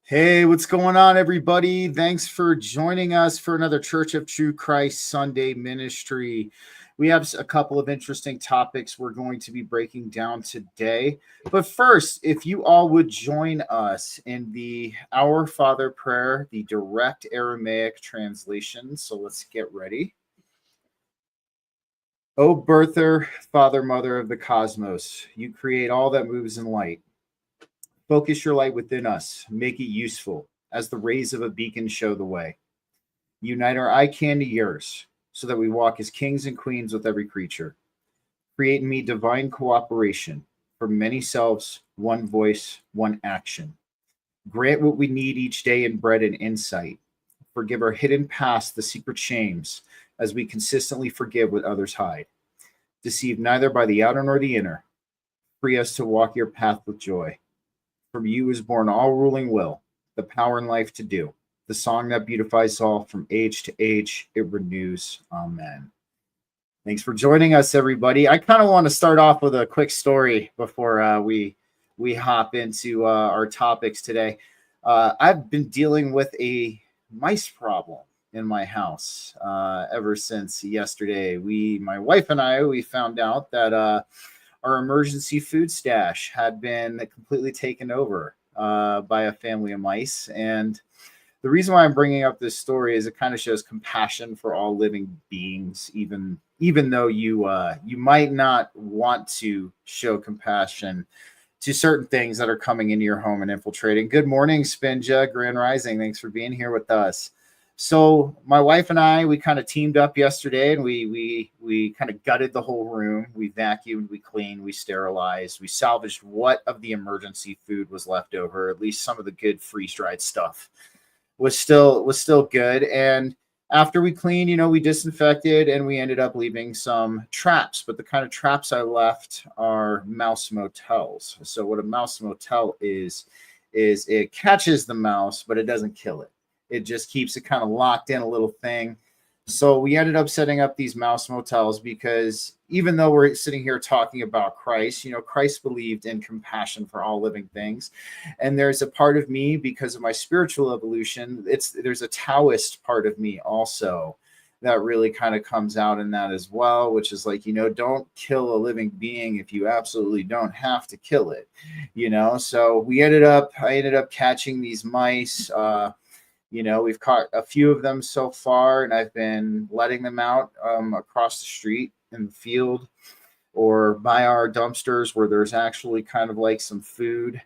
Hey, what's going on, everybody? Thanks for joining us for another Church of True Christ Sunday ministry. We have a couple of interesting topics we're going to be breaking down today. But first, if you all would join us in the Our Father prayer, the direct Aramaic translation. So let's get ready. O birther, father, mother of the cosmos, you create all that moves in light. Focus your light within us, make it useful, as the rays of a beacon show the way. Unite our eye can to yours, so that we walk as kings and queens with every creature. Create in me divine cooperation, for many selves, one voice, one action. Grant what we need each day in bread and insight. Forgive our hidden past, the secret shames, as we consistently forgive what others hide. Deceived neither by the outer nor the inner. Free us to walk your path with joy. From you is born all ruling will, the power and life to do. The song that beautifies all from age to age, it renews. Amen. Thanks for joining us, everybody. I kind of want to start off with a quick story before we hop into our topics today. I've been dealing with a mice problem in my house ever since yesterday. My wife and I, we found out that our emergency food stash had been completely taken over by a family of mice. And the reason why I'm bringing up this story is it kind of shows compassion for all living beings, even though you might not want to show compassion to certain things that are coming into your home and infiltrating. Good morning, Spinja, Grand Rising. Thanks for being here with us. So my wife and I, we kind of teamed up yesterday, and we kind of gutted the whole room. We vacuumed, we cleaned, we sterilized, we salvaged what of the emergency food was left over. At least some of the good freeze-dried stuff was still good. And after we cleaned, we disinfected, and we ended up leaving some traps. But the kind of traps I left are mouse motels. So what a mouse motel is it catches the mouse, but it doesn't kill it. It just keeps it kind of locked in a little thing. So we ended up setting up these mouse motels because even though we're sitting here talking about Christ, Christ believed in compassion for all living things. And there's a part of me, because of my spiritual evolution, there's a Taoist part of me also that really kind of comes out in that as well, which is like, don't kill a living being if you absolutely don't have to kill it, So I ended up catching these mice. We've caught a few of them so far, and I've been letting them out across the street in the field or by our dumpsters where there's actually kind of like some food,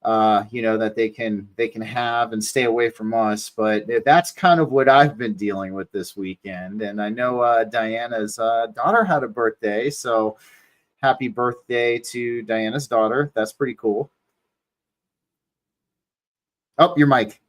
that they can have and stay away from us. But that's kind of what I've been dealing with this weekend. And I know Diana's daughter had a birthday, so happy birthday to Diana's daughter. That's pretty cool. Oh, your mic.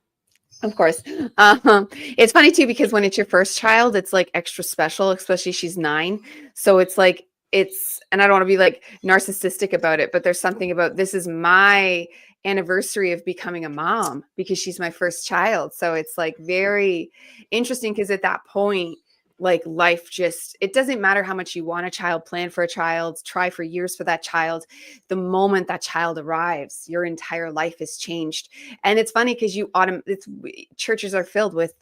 Of course. It's funny too, because when it's your first child, it's like extra special, especially she's 9. So it's like, and I don't want to be like narcissistic about it, but there's something about, this is my anniversary of becoming a mom because she's my first child. So it's like very interesting, because at that point, like life it doesn't matter how much you want a child, plan for a child, try for years for that child. The moment that child arrives, your entire life is changed. And it's funny because churches are filled with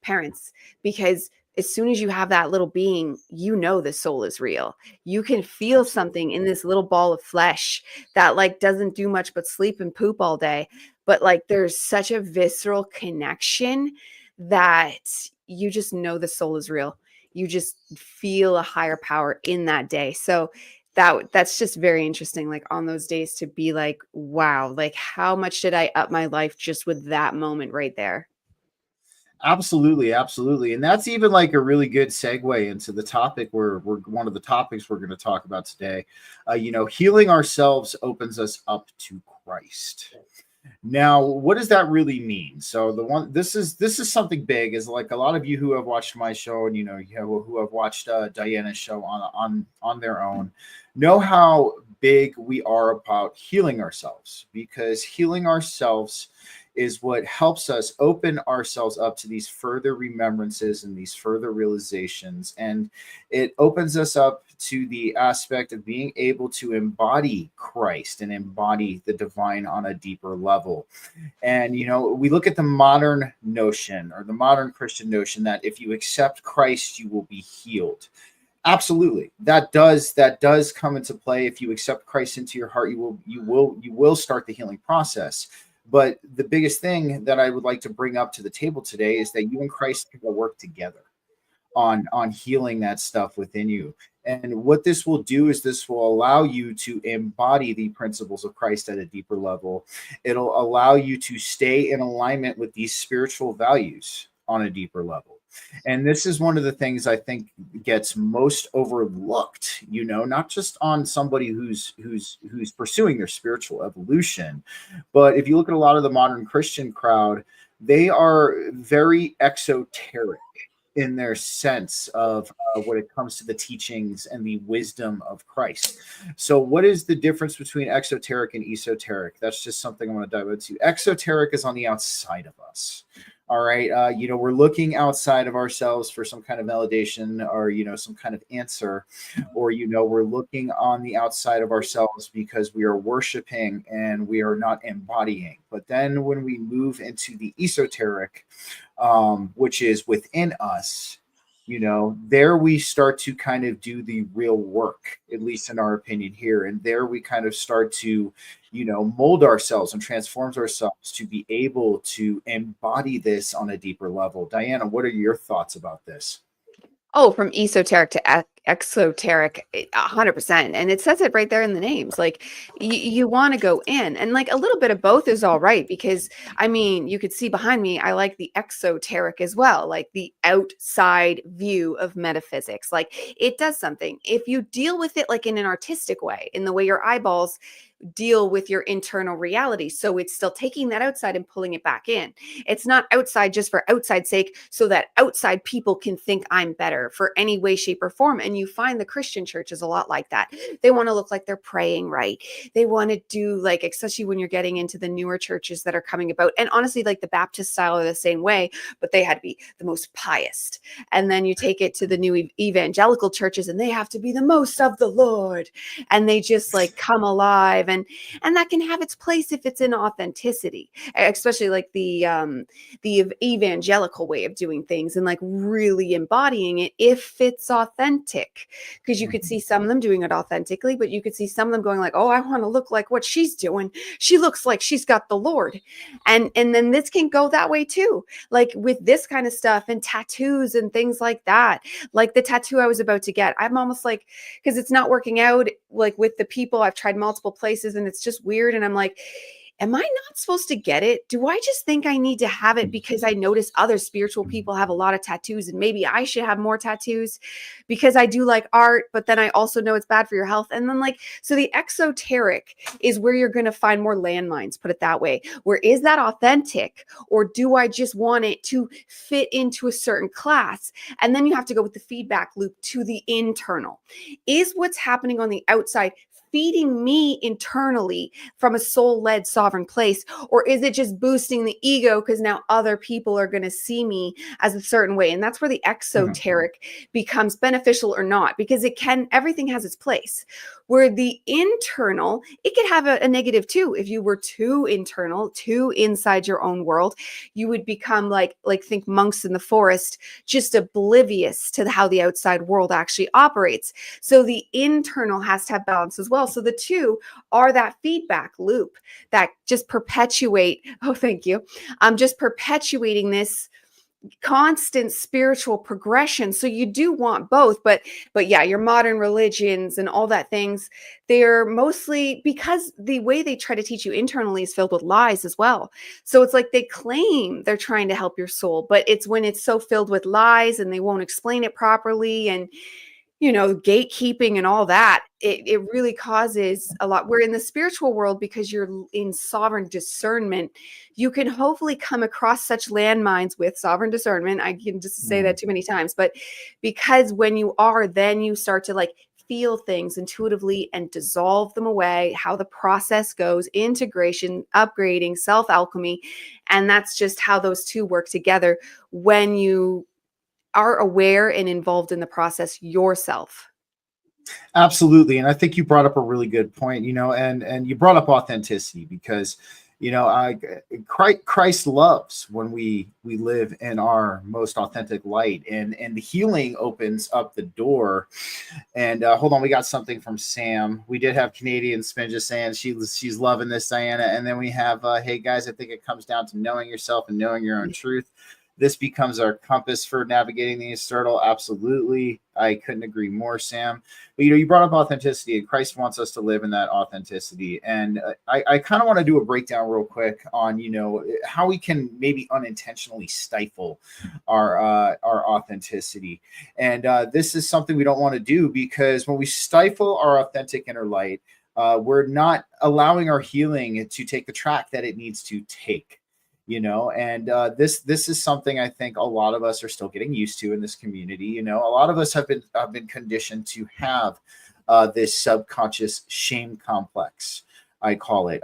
parents, because as soon as you have that little being, the soul is real. You can feel something in this little ball of flesh that like doesn't do much but sleep and poop all day. But like there's such a visceral connection that you just know the soul is real. You just feel a higher power in that day. So that's just very interesting, like on those days, to be like, wow, like how much did I up my life just with that moment right there? Absolutely. And that's even like a really good segue into the topic we're one of the topics we're going to talk about today. Healing ourselves opens us up to Christ. Now, what does that really mean? So this is something big, is like a lot of you who have watched my show and who have watched Diana's show on their own know how big we are about healing ourselves, because healing ourselves is what helps us open ourselves up to these further remembrances and these further realizations. And it opens us up to the aspect of being able to embody Christ and embody the divine on a deeper level. And, we look at the modern notion, or the modern Christian notion, that if you accept Christ, you will be healed. Absolutely, that does come into play. If you accept Christ into your heart, you will start the healing process. But the biggest thing that I would like to bring up to the table today is that you and Christ will work together on healing that stuff within you. And what this will do is this will allow you to embody the principles of Christ at a deeper level. It'll allow you to stay in alignment with these spiritual values on a deeper level. And this is one of the things I think gets most overlooked, not just on somebody who's pursuing their spiritual evolution, but if you look at a lot of the modern Christian crowd, they are very exoteric in their sense of when it comes to the teachings and the wisdom of Christ. So what is the difference between exoteric and esoteric? That's just something I want to dive into. Exoteric is on the outside of us. All right. We're looking outside of ourselves for some kind of validation or, some kind of answer, or, we're looking on the outside of ourselves because we are worshiping and we are not embodying. But then when we move into the esoteric, which is within us, there we start to kind of do the real work, at least in our opinion here. And there we kind of start to, mold ourselves and transform ourselves to be able to embody this on a deeper level. Diana, what are your thoughts about this? Oh, from esoteric to exoteric, 100%. And it says it right there in the names. Like you want to go in, and like a little bit of both is all right, because I mean, you could see behind me, I like the exoteric as well, like the outside view of metaphysics. Like it does something. If you deal with it like in an artistic way, in the way your eyeballs deal with your internal reality. So it's still taking that outside and pulling it back in. It's not outside just for outside sake, so that outside people can think I'm better for any way, shape, or form. And you find the Christian church is a lot like that. They want to look like they're praying right. They want to do like, especially when you're getting into the newer churches that are coming about. And honestly, like the Baptist style are the same way, but they had to be the most pious. And then you take it to the new evangelical churches and they have to be the most of the Lord. And they just like come alive. And that can have its place if it's in authenticity, especially like the evangelical way of doing things and like really embodying it if it's authentic. Because you could see some of them doing it authentically, but you could see some of them going like, oh, I want to look like what she's doing. She looks like she's got the Lord. And then this can go that way too. Like with this kind of stuff and tattoos and things like that. Like the tattoo I was about to get, I'm almost like, because it's not working out like with the people. I've tried multiple places and it's just weird. And I'm like, am I not supposed to get it? Do I just think I need to have it because I notice other spiritual people have a lot of tattoos and maybe I should have more tattoos because I do like art, but then I also know it's bad for your health. And then like, so the exoteric is where you're going to find more landmines, put it that way. Where is that authentic, or do I just want it to fit into a certain class? And then you have to go with the feedback loop to the internal. Is what's happening on the outside feeding me internally from a soul-led sovereign place? Or is it just boosting the ego because now other people are going to see me as a certain way? And that's where the exoteric becomes beneficial or not, because everything has its place. Where the internal, it could have a negative too. If you were too internal, too inside your own world, you would become like think monks in the forest, just oblivious to how the outside world actually operates. So the internal has to have balance as well. So the two are that feedback loop that just perpetuate. Oh, thank you. I'm just perpetuating this constant spiritual progression. So you do want both, but yeah, your modern religions and all that things, they're mostly, because the way they try to teach you internally is filled with lies as well. So it's like they claim they're trying to help your soul, but it's when it's so filled with lies and they won't explain it properly, and gatekeeping and all that, it really causes a lot. We're in the spiritual world, because you're in sovereign discernment, you can hopefully come across such landmines with sovereign discernment. I can just say that too many times, but because when you are, then you start to like feel things intuitively and dissolve them away, how the process goes, integration, upgrading, self-alchemy. And that's just how those two work together when you are aware and involved in the process yourself. Absolutely. And I think you brought up a really good point, and you brought up authenticity because, Christ loves when we live in our most authentic light, and the healing opens up the door. And hold on, we got something from Sam. We did have Canadian Spin just saying she's loving this, Diana. And then we have, hey guys, I think it comes down to knowing yourself and knowing your own truth. This becomes our compass for navigating the external. Absolutely. I couldn't agree more, Sam. But, you brought up authenticity, and Christ wants us to live in that authenticity. And I kind of want to do a breakdown real quick on, how we can maybe unintentionally stifle our authenticity. And this is something we don't want to do, because when we stifle our authentic inner light, we're not allowing our healing to take the track that it needs to take. And this is something I think a lot of us are still getting used to in this community. A lot of us have been conditioned to have this subconscious shame complex, I call it.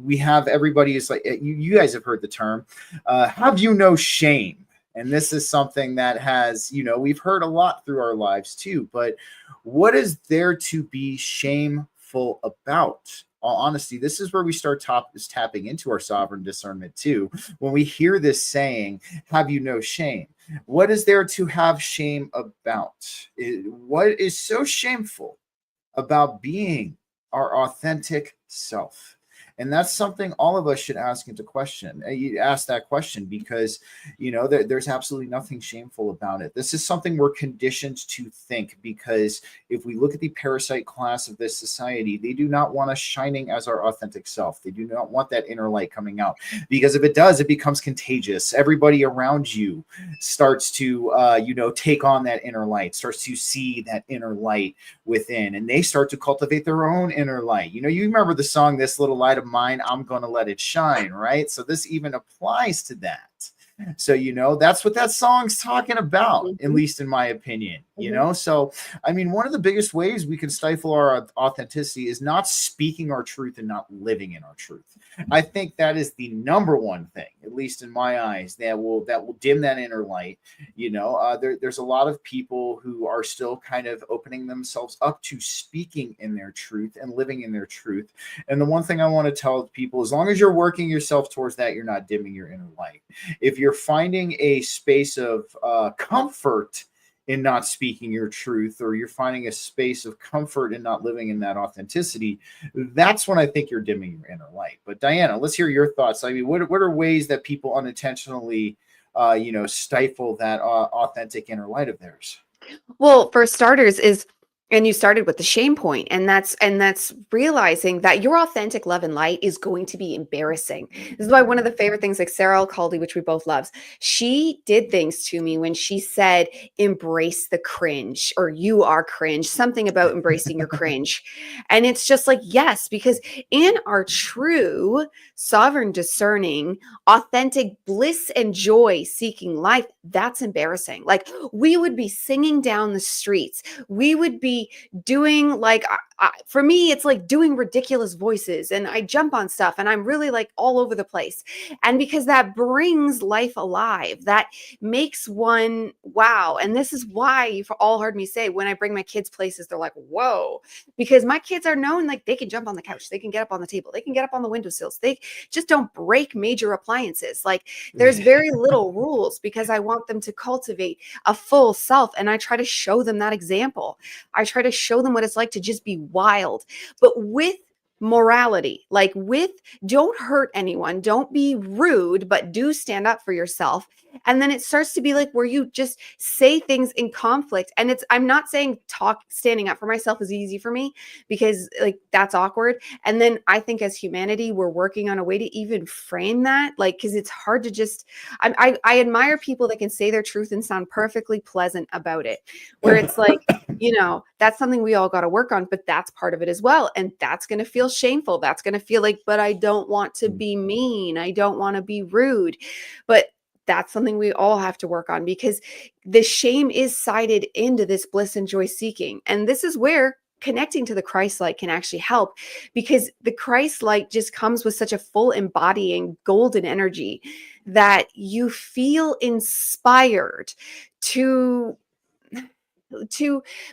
We have, everybody is like, you guys have heard the term, have you no shame? And this is something that has, we've heard a lot through our lives too. But what is there to be shameful about? All honesty, this is where we start tapping into our sovereign discernment too. When we hear this saying, have you no shame? What is there to have shame about? What is so shameful about being our authentic self? And that's something all of us should ask into question. You ask that question because, there's absolutely nothing shameful about it. This is something we're conditioned to think, because if we look at the parasite class of this society, they do not want us shining as our authentic self. They do not want that inner light coming out, because if it does, it becomes contagious. Everybody around you starts to, take on that inner light, starts to see that inner light within, and they start to cultivate their own inner light. You remember the song, This Little Light of Mine, I'm gonna let it shine, right? So this even applies to that. So, that's what that song's talking about, at least in my opinion, So, one of the biggest ways we can stifle our authenticity is not speaking our truth and not living in our truth. I think that is the number one thing, at least in my eyes, that will dim that inner light. There's a lot of people who are still kind of opening themselves up to speaking in their truth and living in their truth. And the one thing I want to tell people, as long as you're working yourself towards that, you're not dimming your inner light. If you're finding a space of comfort in not speaking your truth, or you're finding a space of comfort in not living in that authenticity, that's when I think you're dimming your inner light. But Diana, let's hear your thoughts. What are ways that people unintentionally, stifle that authentic inner light of theirs? Well, for starters and you started with the shame point, and that's realizing that your authentic love and light is going to be embarrassing. This is why one of the favorite things, like Sarah Alcaldi, which we both love, she did things to me when she said, embrace the cringe, or you are cringe, something about embracing your cringe. And it's just like, yes, because in our true sovereign discerning, authentic bliss and joy seeking life, that's embarrassing. Like, we would be singing down the streets. We would be doing, like, for me, it's like doing ridiculous voices, and I jump on stuff, and I'm really like all over the place. And because that brings life alive, that makes one wow. And this is why you've all heard me say, when I bring my kids places, they're like, whoa, because my kids are known, like, they can jump on the couch, they can get up on the table, they can get up on the windowsills, they just don't break major appliances. Like, there's very little rules, because I want them to cultivate a full self, and I try to show them that example. I try to show them what it's like to just be wild, but with morality, like, don't hurt anyone, don't be rude, but do stand up for yourself. And then it starts to be like where you just say things in conflict. And I'm not saying standing up for myself is easy for me, because, like, that's awkward. And then I think as humanity, we're working on a way to even frame that, like, because it's hard to just, I admire people that can say their truth and sound perfectly pleasant about it, where it's like, that's something we all got to work on, but that's part of it as well. And that's going to feel shameful. That's going to feel like, but I don't want to be mean. I don't want to be rude. But that's something we all have to work on, because the shame is sided into this bliss and joy seeking. And this is where connecting to the Christ light can actually help, because the Christ light just comes with such a full embodying golden energy that you feel inspired to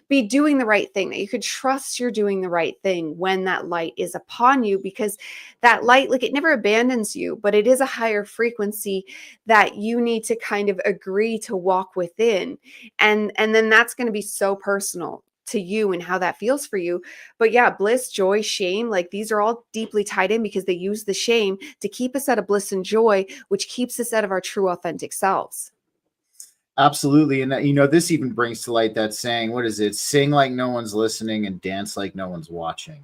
be doing the right thing, that you could trust you're doing the right thing when that light is upon you, because that light, like, it never abandons you, but it is a higher frequency that you need to kind of agree to walk within. And then that's going to be so personal to you and how that feels for you. But yeah, bliss, joy, shame, like, these are all deeply tied in, because they use the shame to keep us out of bliss and joy, which keeps us out of our true authentic selves. Absolutely. And this even brings to light that saying, what is it? Sing like no one's listening and dance like no one's watching.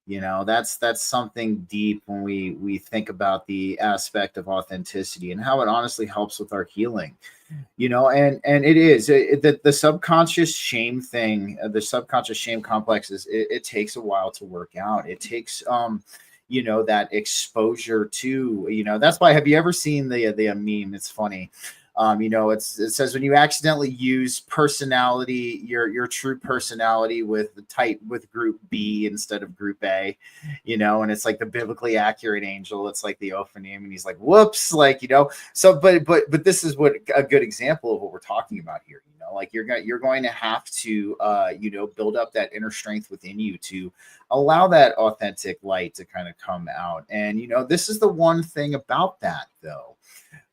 That's something deep when we think about the aspect of authenticity and how it honestly helps with our healing. And it is the subconscious shame thing, the subconscious shame complex it takes a while to work out. It takes that exposure to, that's why, have you ever seen the meme? It's funny. It says, when you accidentally use personality, your true personality with group B instead of group A, and it's like the biblically accurate angel. It's like the Ophanim, and he's like, whoops, so, but this is what a good example of what we're talking about here. Like, you're going to have to, build up that inner strength within you to allow that authentic light to kind of come out. And, this is the one thing about that, though.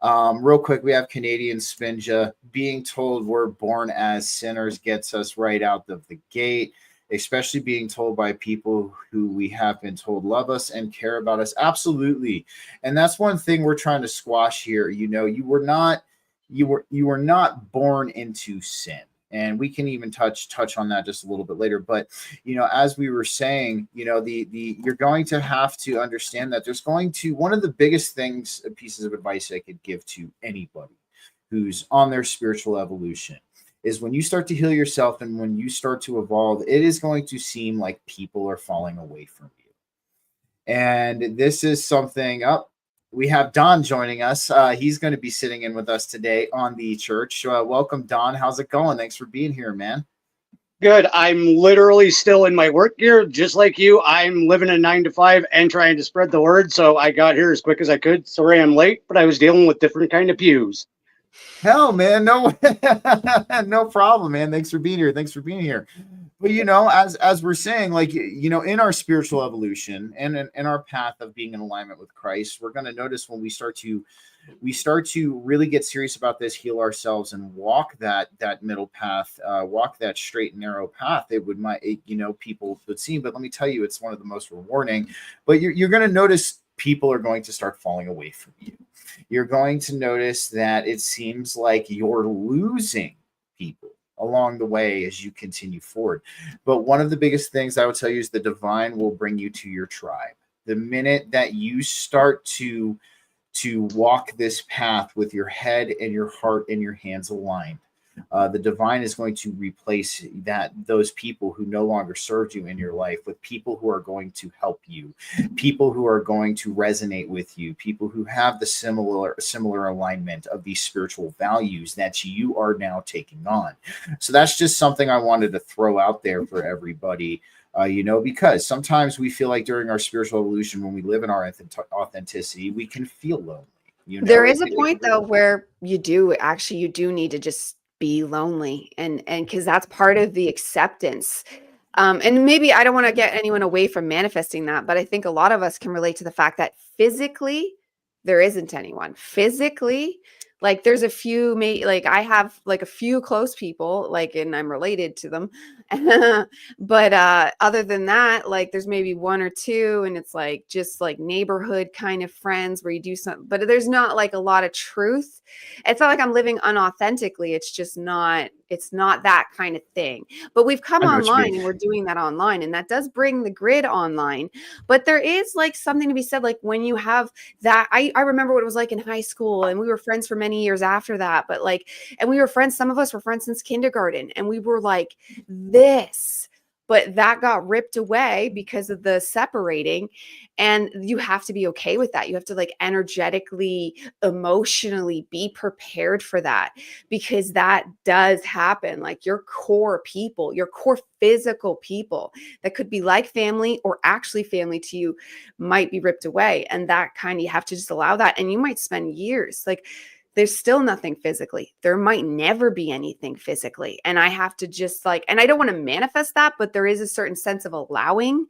Real quick, we have Canadian Spinja. Being told we're born as sinners gets us right out of the gate, especially being told by people who we have been told love us and care about us. Absolutely. And that's one thing we're trying to squash here. You were not born into sin. And we can even touch on that just a little bit later. But, as we were saying, you're going to have to understand that there's going to, one of the biggest pieces of advice I could give to anybody who's on their spiritual evolution is, when you start to heal yourself and when you start to evolve, it is going to seem like people are falling away from you. And this is something up. We have Don joining us. He's going to be sitting in with us today on the church. Welcome, Don. How's it going? Thanks for being here, man. Good. I'm literally still in my work gear, just like you. I'm living a 9 to 5 and trying to spread the word. So I got here as quick as I could. Sorry I'm late, but I was dealing with different kind of pews. Hell, man, no, no problem, man. Thanks for being here. But as we're saying, like, in our spiritual evolution and in our path of being in alignment with Christ, we're going to notice when we start to really get serious about this, heal ourselves, and walk that middle path, walk that straight and narrow path. People would seem, but let me tell you, it's one of the most rewarding. But you're going to notice people are going to start falling away from you. You're going to notice that it seems like you're losing people along the way as you continue forward. But one of the biggest things I would tell you is the divine will bring you to your tribe. The minute that you start to walk this path with your head and your heart and your hands aligned, the divine is going to replace those people who no longer served you in your life with people who are going to help you, people who are going to resonate with you, people who have the similar alignment of these spiritual values that you are now taking on. So that's just something I wanted to throw out there for everybody. Because sometimes we feel like during our spiritual evolution, when we live in our authenticity, we can feel lonely. There is a point, though, where you do need to just be lonely, and because that's part of the acceptance. And maybe I don't want to get anyone away from manifesting that, but I think a lot of us can relate to the fact that physically there isn't anyone. Physically, like, there's a few, like, I have like a few close people, like, and I'm related to them. But other than that, like, there's maybe one or two, and it's like just like neighborhood kind of friends where you do something, but there's not like a lot of truth. It's not like I'm living unauthentically. It's not that kind of thing. But we've come online and we're doing that online, and that does bring the grid online. But there is like something to be said, like, when you have that, I remember what it was like in high school, and we were friends for many years after that. But like, and we were friends, some of us were friends since kindergarten, and we were like this but that got ripped away because of the separating. And you have to be okay with that. You have to like energetically, emotionally be prepared for that, because that does happen. Like your core people, your core physical people that could be like family or actually family to you might be ripped away. And that kind of, you have to just allow that. And you might spend years like, there's still nothing physically. There might never be anything physically. And I have to just like, and I don't want to manifest that, but there is a certain sense of allowing,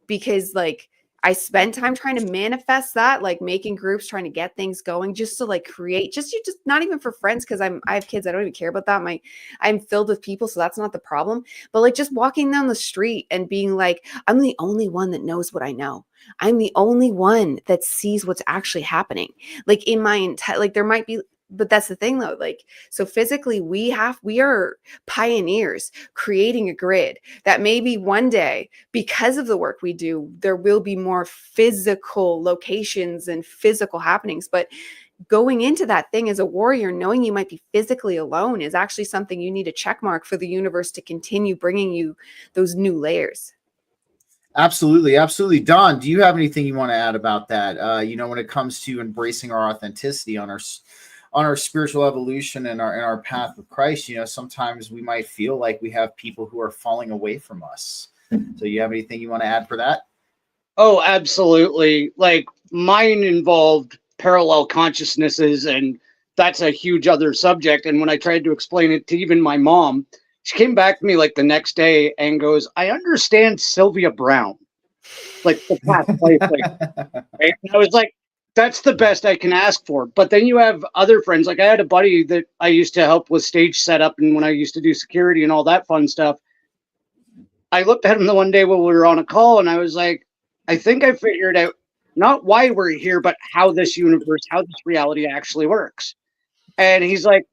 because like I spend time trying to manifest that, like making groups, trying to get things going, just to like create, just not even for friends, because I have kids. I don't even care about that. I'm filled with people, so that's not the problem. But like just walking down the street and being like, I'm the only one that knows what I know. I'm the only one that sees what's actually happening. Like in my entire, like there might be, but that's the thing though. Like, so physically we are pioneers creating a grid that maybe one day, because of the work we do, there will be more physical locations and physical happenings. But going into that thing as a warrior, knowing you might be physically alone, is actually something you need a check mark for the universe to continue bringing you those new layers. Absolutely. Absolutely. Don, do you have anything you want to add about that? When it comes to embracing our authenticity on our spiritual evolution and our path with Christ, sometimes we might feel like we have people who are falling away from us. So you have anything you want to add for that? Oh, absolutely. Like mine involved parallel consciousnesses, and that's a huge other subject. And when I tried to explain it to even my mom, she came back to me like the next day and goes, I understand Sylvia Brown, like the past life, like, right? And I was like, that's the best I can ask for. But then you have other friends. Like I had a buddy that I used to help with stage setup, and when I used to do security and all that fun stuff, I looked at him the one day when we were on a call, and I was like, I think I figured out not why we're here, but how this universe, how this reality actually works. And he's like,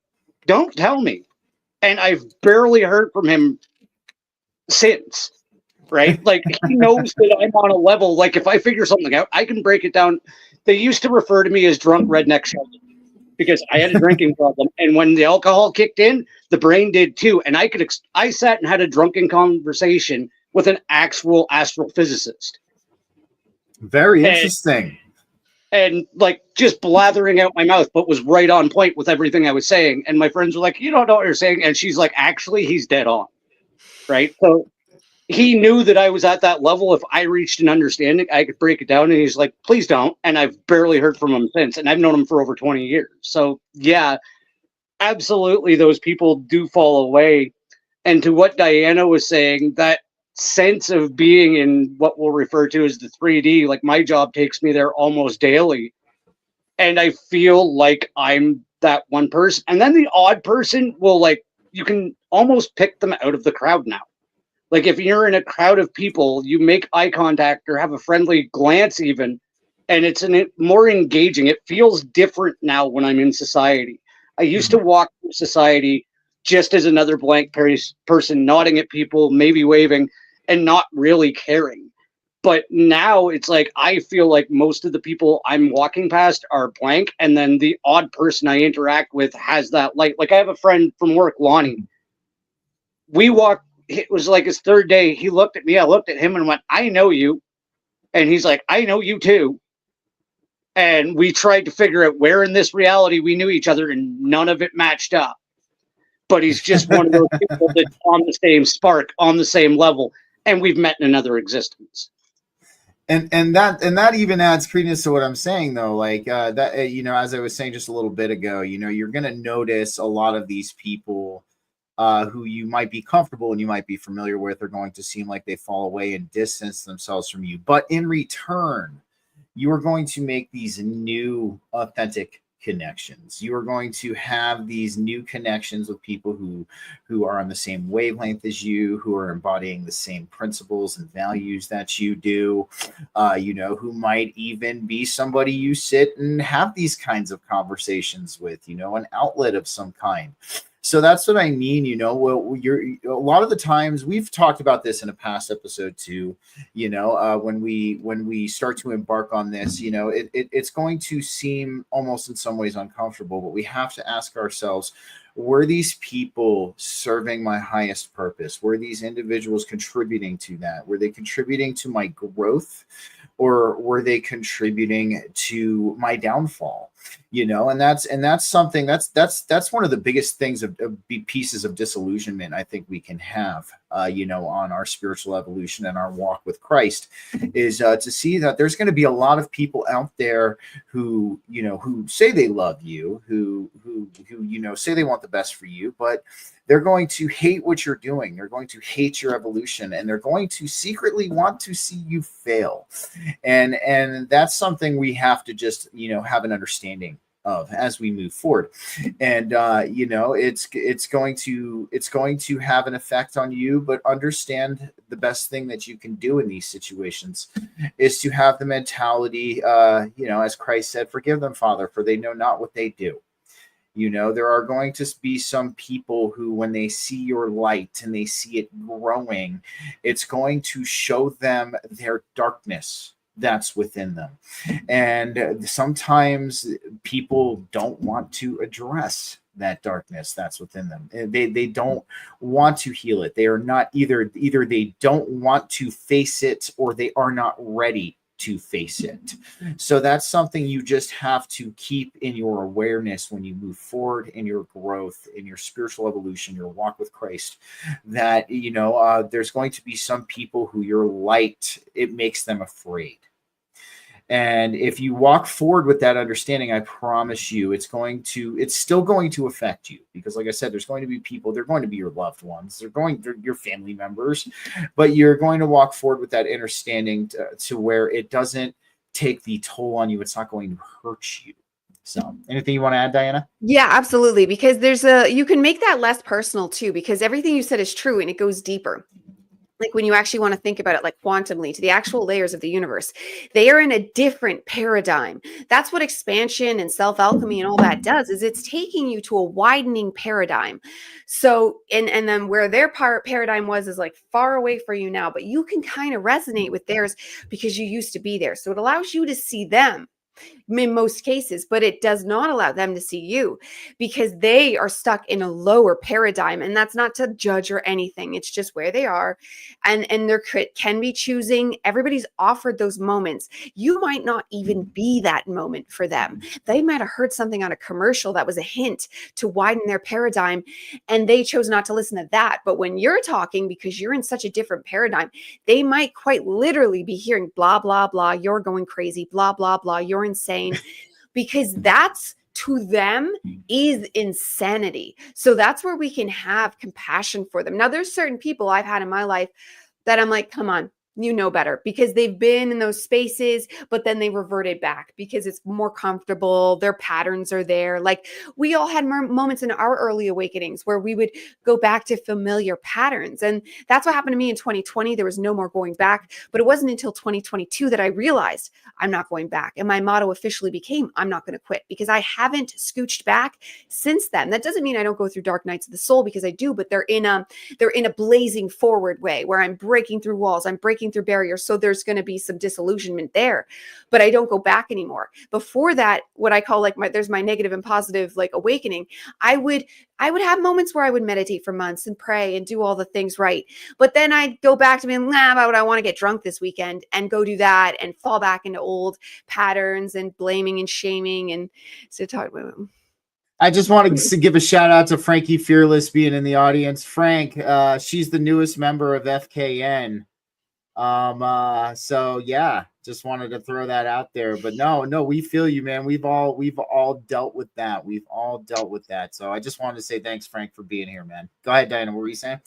don't tell me. And I've barely heard from him since, right? Like he knows that I'm on a level. Like if I figure something out, I can break it down. They used to refer to me as drunk redneck Sheldon because I had a drinking problem. And when the alcohol kicked in, the brain did too. And I sat and had a drunken conversation with an actual astrophysicist. Very interesting. And like just blathering out my mouth, but was right on point with everything I was saying. And my friends were like, you don't know what you're saying. And she's like, actually, he's dead on. Right. So he knew that I was at that level. If I reached an understanding, I could break it down. And he's like, please don't. And I've barely heard from him since. And I've known him for over 20 years. So yeah, absolutely. Those people do fall away. And to what Diana was saying, that sense of being in what we'll refer to as the 3D, like my job takes me there almost daily. And I feel like I'm that one person. And then the odd person will, like, you can almost pick them out of the crowd now. Like if you're in a crowd of people, you make eye contact or have a friendly glance even, and it's more engaging. It feels different now when I'm in society. I used to walk through society just as another blank person, nodding at people, maybe waving, and not really caring. But now it's like I feel like most of the people I'm walking past are blank, and then the odd person I interact with has that light. Like I have a friend from work, Lonnie. We walked, it was like his third day. He looked at me, I looked at him and went, I know you. And he's like, I know you too. And we tried to figure out where in this reality we knew each other, and none of it matched up. But he's just one of those people that's on the same spark, on the same level, and we've met in another existence. And that even adds credence to what I'm saying, though. Like that, as I was saying just a little bit ago, you're going to notice a lot of these people who you might be comfortable and you might be familiar with are going to seem like they fall away and distance themselves from you. But in return, you are going to make these new authentic connections. You are going to have these new connections with people who are on the same wavelength as you, who are embodying the same principles and values that you do, who might even be somebody you sit and have these kinds of conversations with, an outlet of some kind. So that's what I mean. Well, you're a lot of the times we've talked about this in a past episode too. When we start to embark on this, it's going to seem almost in some ways uncomfortable, but we have to ask ourselves, were these people serving my highest purpose? Were these individuals contributing to that? Were they contributing to my growth, or were they contributing to my downfall? And that's something that's one of the biggest things of pieces of disillusionment I think we can have, on our spiritual evolution and our walk with Christ, is to see that there's going to be a lot of people out there who say they love you, who say they want the best for you, but they're going to hate what you're doing. They're going to hate your evolution, and they're going to secretly want to see you fail. And that's something we have to just, have an understanding of as we move forward. And it's going to have an effect on you, but understand the best thing that you can do in these situations is to have the mentality, as Christ said, forgive them, Father, for they know not what they do. There are going to be some people who, when they see your light and they see it growing, it's going to show them their darkness that's within them. And sometimes people don't want to address that darkness that's within them. They don't want to heal it. They are not either they don't want to face it, or they are not ready to face it. So that's something you just have to keep in your awareness when you move forward in your growth, in your spiritual evolution, your walk with Christ, that there's going to be some people who your light, it makes them afraid. And if you walk forward with that understanding, I promise you it's still going to affect you, because like I said, there's going to be people, they're going to be your loved ones, they're your family members, but you're going to walk forward with that understanding to where it doesn't take the toll on you. It's not going to hurt you. So anything you want to add, Diana? Yeah, absolutely. Because you can make that less personal too, because everything you said is true and it goes deeper. Like when you actually want to think about it, like quantumly, to the actual layers of the universe, they are in a different paradigm. That's what expansion and self-alchemy and all that does, is it's taking you to a widening paradigm. So, and then where their paradigm is like far away for you now, but you can kind of resonate with theirs because you used to be there. So it allows you to see them in most cases, but it does not allow them to see you, because they are stuck in a lower paradigm. And that's not to judge or anything. It's just where they are. And there can be choosing. Everybody's offered those moments. You might not even be that moment for them. They might have heard something on a commercial that was a hint to widen their paradigm, and they chose not to listen to that. But when you're talking, because you're in such a different paradigm, they might quite literally be hearing blah, blah, blah, you're going crazy, blah, blah, blah, you're insane, because that's, to them, is insanity. So that's where we can have compassion for them. Now, there's certain people I've had in my life that I'm like, come on, you know better, because they've been in those spaces, but then they reverted back because it's more comfortable. Their patterns are there. Like we all had moments in our early awakenings where we would go back to familiar patterns. And that's what happened to me in 2020. There was no more going back, but it wasn't until 2022 that I realized I'm not going back. And my motto officially became, I'm not going to quit, because I haven't scooched back since then. That doesn't mean I don't go through dark nights of the soul, because I do, but they're in a blazing forward way where I'm breaking through walls. I'm breaking through barriers. So there's going to be some disillusionment there, but I don't go back anymore. Before that, what I call there's my negative and positive awakening. I would have moments where I would meditate for months and pray and do all the things right. But then I'd go back to being, but I want to get drunk this weekend, and go do that and fall back into old patterns and blaming and shaming. And so talk about them. I just wanted to give a shout out to Frankie Fearless being in the audience. Frank, she's the newest member of FKN. So yeah, just wanted to throw that out there, but no, we feel you, man. We've all dealt with that. So I just wanted to say thanks, Frank, for being here, man. Go ahead, Diana. What were you saying?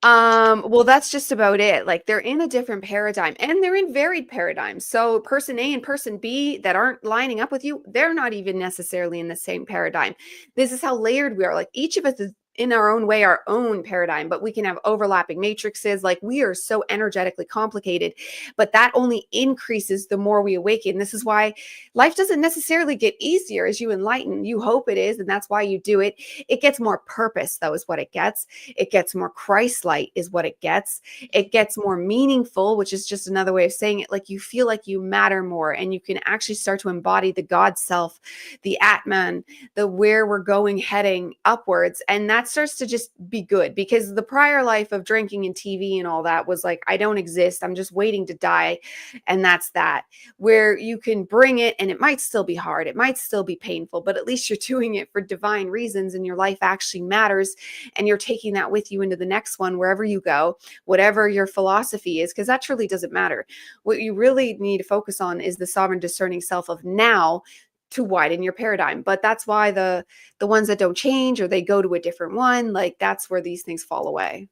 Well, that's just about it. Like they're in a different paradigm, and they're in varied paradigms. So person A and person B that aren't lining up with you, they're not even necessarily in the same paradigm. This is how layered we are. Like each of us in our own way, our own paradigm, but we can have overlapping matrices. Like, we are so energetically complicated, but that only increases the more we awaken. This is why life doesn't necessarily get easier as you enlighten. You hope it is, and that's why you do it. It gets more purpose, though, is what it gets. It gets more Christ-light, is what it gets. It gets more meaningful, which is just another way of saying it. Like, you feel like you matter more, and you can actually start to embody the God self, the Atman, the where we're going, heading upwards. And that starts to just be good, because the prior life of drinking and TV and all that was like, I don't exist. I'm just waiting to die. And that's that. Where you can bring it, and it might still be hard. It might still be painful, but at least you're doing it for divine reasons, and your life actually matters. And you're taking that with you into the next one, wherever you go, whatever your philosophy is, because that truly doesn't matter. What you really need to focus on is the sovereign discerning self of now, to widen your paradigm. But that's why the ones that don't change, or they go to a different one, like, that's where these things fall away.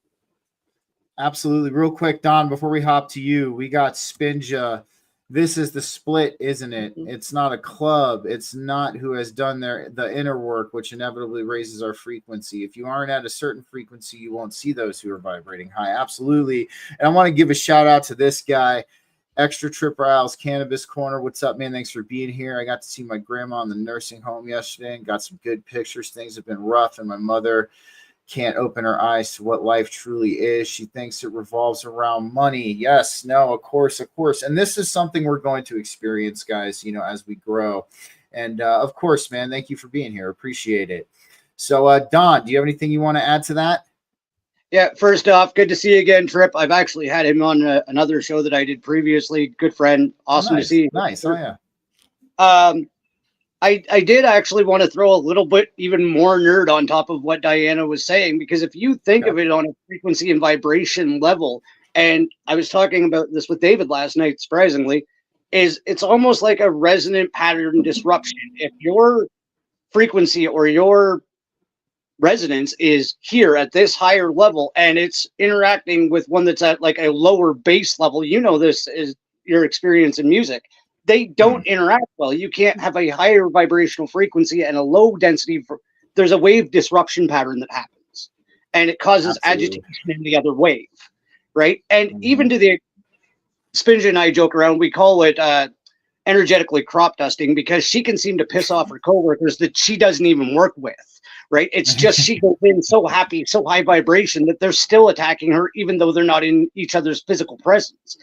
Absolutely. Real quick, Don, before we hop to you, we got Spinja. This is the split, isn't it? Mhm. It's not a club. It's not who has done the inner work, which inevitably raises our frequency. If you aren't at a certain frequency, you won't see those who are vibrating high. Absolutely. And I want to give a shout out to this guy, Extra Trip Riles Cannabis Corner. What's up, man? Thanks for being here. I got to see my grandma in the nursing home yesterday and got some good pictures. Things have been rough, and my mother can't open her eyes to what life truly is. She thinks it revolves around money. Yes, no, of course. And this is something we're going to experience, guys, as we grow. And of course, man, thank you for being here. Appreciate it. So, Don, do you have anything you want to add to that? Yeah, first off, good to see you again, Trip. I've actually had him on another show that I did previously. Good friend. Awesome to see you. Nice. Oh, yeah. I did actually want to throw a little bit even more nerd on top of what Diana was saying, because if you think of it on a frequency and vibration level, and I was talking about this with David last night, surprisingly, it's almost like a resonant pattern disruption. If your frequency or your resonance is here at this higher level and it's interacting with one that's at like a lower base level, this is your experience in music. They don't interact well. You can't have a higher vibrational frequency and a low density. There's a wave disruption pattern that happens, and it causes agitation in the other wave, right? And even to the Spinja and I joke around, we call it energetically crop dusting, because she can seem to piss off her coworkers that she doesn't even work with, right? It's just she goes in so happy, so high vibration that they're still attacking her, even though they're not in each other's physical presence.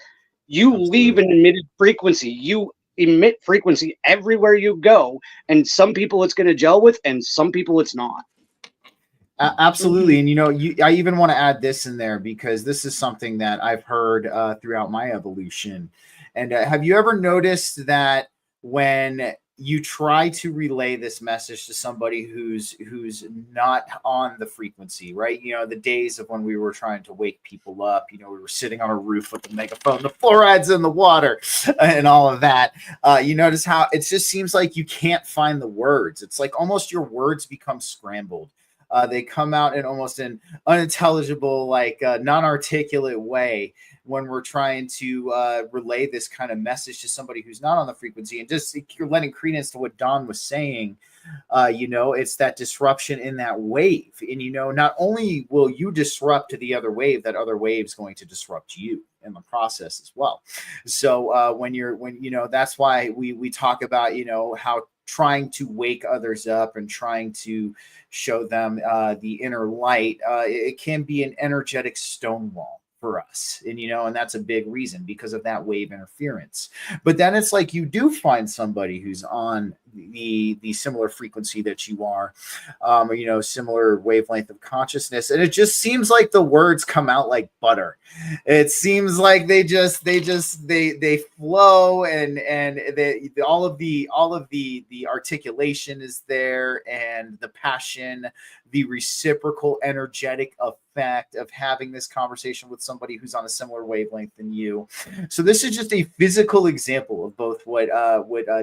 You leave an emitted frequency. You emit frequency everywhere you go, and some people it's going to gel with, and some people it's not. Absolutely. And, I even want to add this in there, because this is something that I've heard throughout my evolution. And have you ever noticed that when you try to relay this message to somebody who's not on the frequency, right? The days of when we were trying to wake people up, we were sitting on a roof with the megaphone, the fluoride's in the water, and all of that. You notice how it just seems like you can't find the words. It's like almost your words become scrambled. They come out in almost an unintelligible, like non-articulate way when we're trying to relay this kind of message to somebody who's not on the frequency. And just, you're letting credence to what Don was saying. It's that disruption in that wave. And, not only will you disrupt to the other wave, that other wave's going to disrupt you in the process as well. So that's why we talk about, how trying to wake others up and trying to show them the inner light, it can be an energetic stonewall for us. And that's a big reason, because of that wave interference. But then it's like you do find somebody who's on the similar frequency that you are, similar wavelength of consciousness, and it just seems like the words come out like butter. It seems like they flow, and all of the articulation is there, and the passion, the reciprocal energetic effect of having this conversation with somebody who's on a similar wavelength than you. So this is just a physical example of both what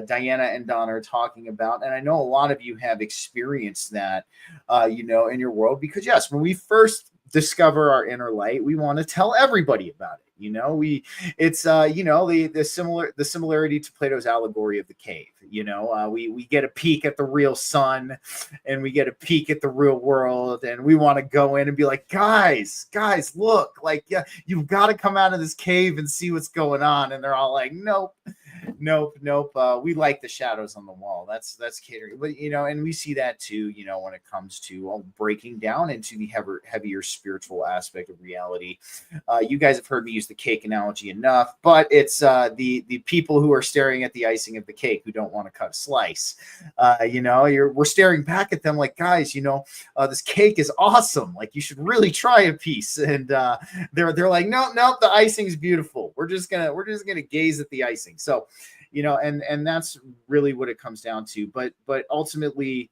Diana and Don are talking about. And I know a lot of you have experienced that, in your world, because yes, when we first discover our inner light, we want to tell everybody about it. It's the similarity to Plato's allegory of the cave. We get a peek at the real sun, and we get a peek at the real world, and we want to go in and be like, guys, look, like, yeah, you've got to come out of this cave and see what's going on. And they're all like, nope. We like the shadows on the wall. That's catering, but and we see that too. When it comes to breaking down into the heavier spiritual aspect of reality. You guys have heard me use the cake analogy enough, but it's the people who are staring at the icing of the cake who don't want to cut a slice. We're staring back at them like, guys, this cake is awesome. Like, you should really try a piece. And they're like, no, the icing's beautiful. We're just gonna gaze at the icing. So, and that's really what it comes down to. But ultimately,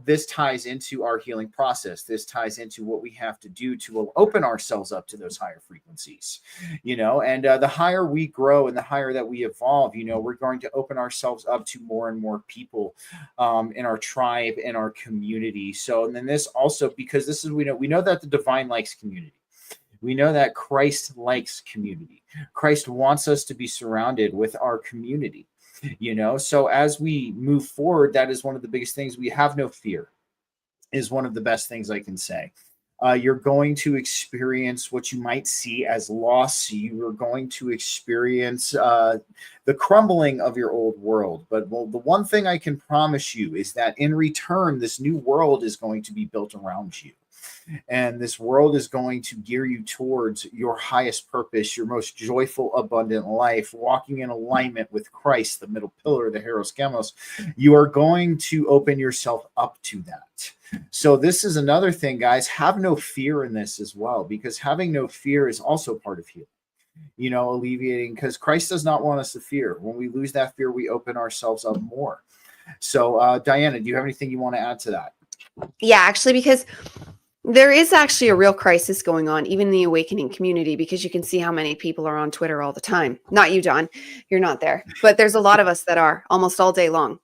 this ties into our healing process. This ties into what we have to do to open ourselves up to those higher frequencies, and the higher we grow and the higher that we evolve, we're going to open ourselves up to more and more people in our tribe, in our community. So, and then this also, because this is, we know that the divine likes community. We know that Christ likes community. Christ wants us to be surrounded with our community, So as we move forward, that is one of the biggest things. We have no fear is one of the best things I can say. You're going to experience what you might see as loss. You are going to experience the crumbling of your old world. But the one thing I can promise you is that in return, this new world is going to be built around you. And this world is going to gear you towards your highest purpose, your most joyful, abundant life, walking in alignment with Christ, the middle pillar, the Hieros Gamos. You are going to open yourself up to that. So this is another thing, guys. Have no fear in this as well, because having no fear is also part of healing. Alleviating, because Christ does not want us to fear. When we lose that fear, we open ourselves up more. So, Diana, do you have anything you want to add to that? Yeah, actually, because there is actually a real crisis going on, even in the awakening community, because you can see how many people are on Twitter all the time. Not you, Don. You're not there. But there's a lot of us that are almost all day long.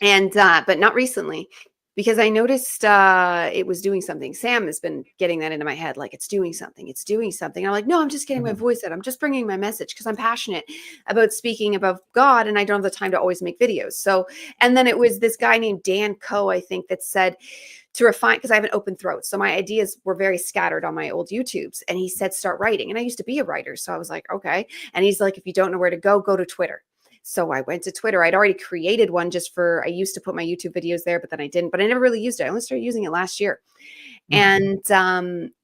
And but not recently, because I noticed it was doing something. Sam has been getting that into my head, like, it's doing something. I'm like, no, I'm just getting my voice out. I'm just bringing my message because I'm passionate about speaking about God, and I don't have the time to always make videos. So, and then it was this guy named Dan Coe, I think, that said, to refine, because I have an open throat. So my ideas were very scattered on my old YouTubes. And he said, start writing. And I used to be a writer. So I was like, okay. And he's like, if you don't know where to go to Twitter. So I went to Twitter. I'd already created one I used to put my YouTube videos there, but then I didn't, but I never really used it. I only started using it last year. And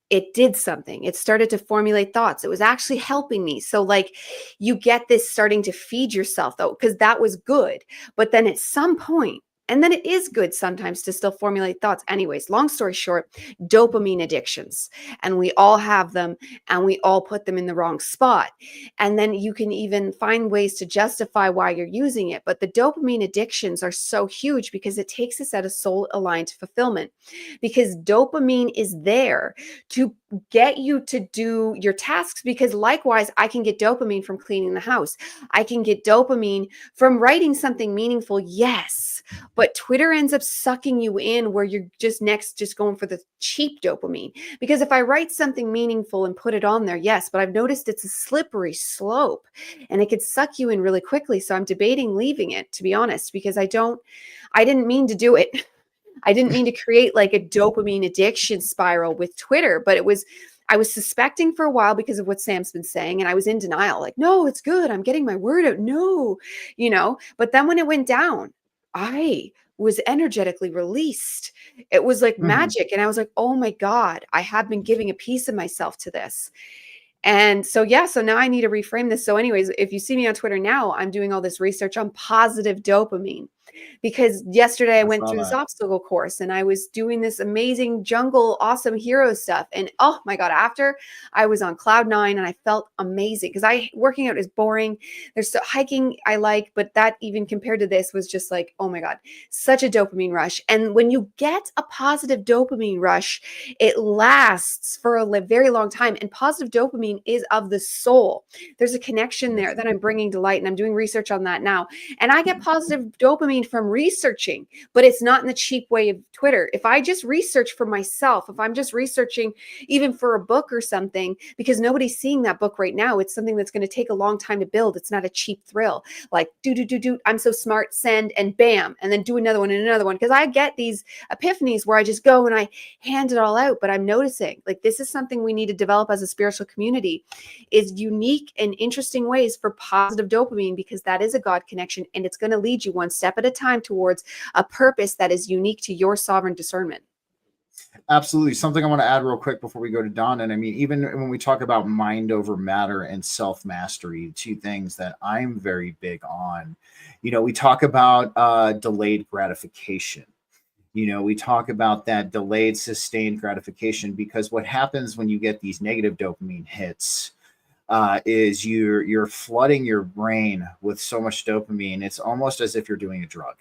it did something. It started to formulate thoughts. It was actually helping me. So like, you get this starting to feed yourself though, because that was good. But then at some point, and then it is good sometimes to still formulate thoughts. Anyways, long story short, dopamine addictions. And we all have them, and we all put them in the wrong spot. And then you can even find ways to justify why you're using it. But the dopamine addictions are so huge because it takes us out of soul-aligned fulfillment. Because dopamine is there to get you to do your tasks, because likewise, I can get dopamine from cleaning the house. I can get dopamine from writing something meaningful. Yes. But Twitter ends up sucking you in where you're just going for the cheap dopamine. Because if I write something meaningful and put it on there, yes, but I've noticed it's a slippery slope and it could suck you in really quickly. So I'm debating leaving it, to be honest, because I didn't mean to do it. I didn't mean to create like a dopamine addiction spiral with Twitter, but I was suspecting for a while because of what Sam's been saying. And I was in denial, like, no, it's good. I'm getting my word out. No, but then when it went down, I was energetically released. It was like magic. And I was like, oh my God, I have been giving a piece of myself to this. And so, so now I need to reframe this. So anyways, if you see me on Twitter now, I'm doing all this research on positive dopamine. Because yesterday I went through this obstacle course and I was doing this amazing jungle, awesome hero stuff. And oh my God, after I was on cloud 9 and I felt amazing because working out is boring. There's hiking I like, but that even compared to this was just like, oh my God, such a dopamine rush. And when you get a positive dopamine rush, it lasts for a very long time. And positive dopamine is of the soul. There's a connection there that I'm bringing to light, and I'm doing research on that now. And I get positive dopamine dopamine from researching, but it's not in the cheap way of Twitter. If I just research for myself, if I'm just researching even for a book or something, because nobody's seeing that book right now, it's something that's going to take a long time to build. It's not a cheap thrill. Like I'm so smart, send, and bam, and then do another one and another one. Because I get these epiphanies where I just go and I hand it all out. But I'm noticing like this is something we need to develop as a spiritual community, is unique and interesting ways for positive dopamine, because that is a God connection, and it's going to lead you one step at a time towards a purpose that is unique to your sovereign discernment. Absolutely. Something I want to add real quick before we go to Don. And I mean, even when we talk about mind over matter and self-mastery, two things that I'm very big on, we talk about delayed gratification. We talk about that delayed sustained gratification, because what happens when you get these negative dopamine hits is you're flooding your brain with so much dopamine. It's almost as if you're doing a drug.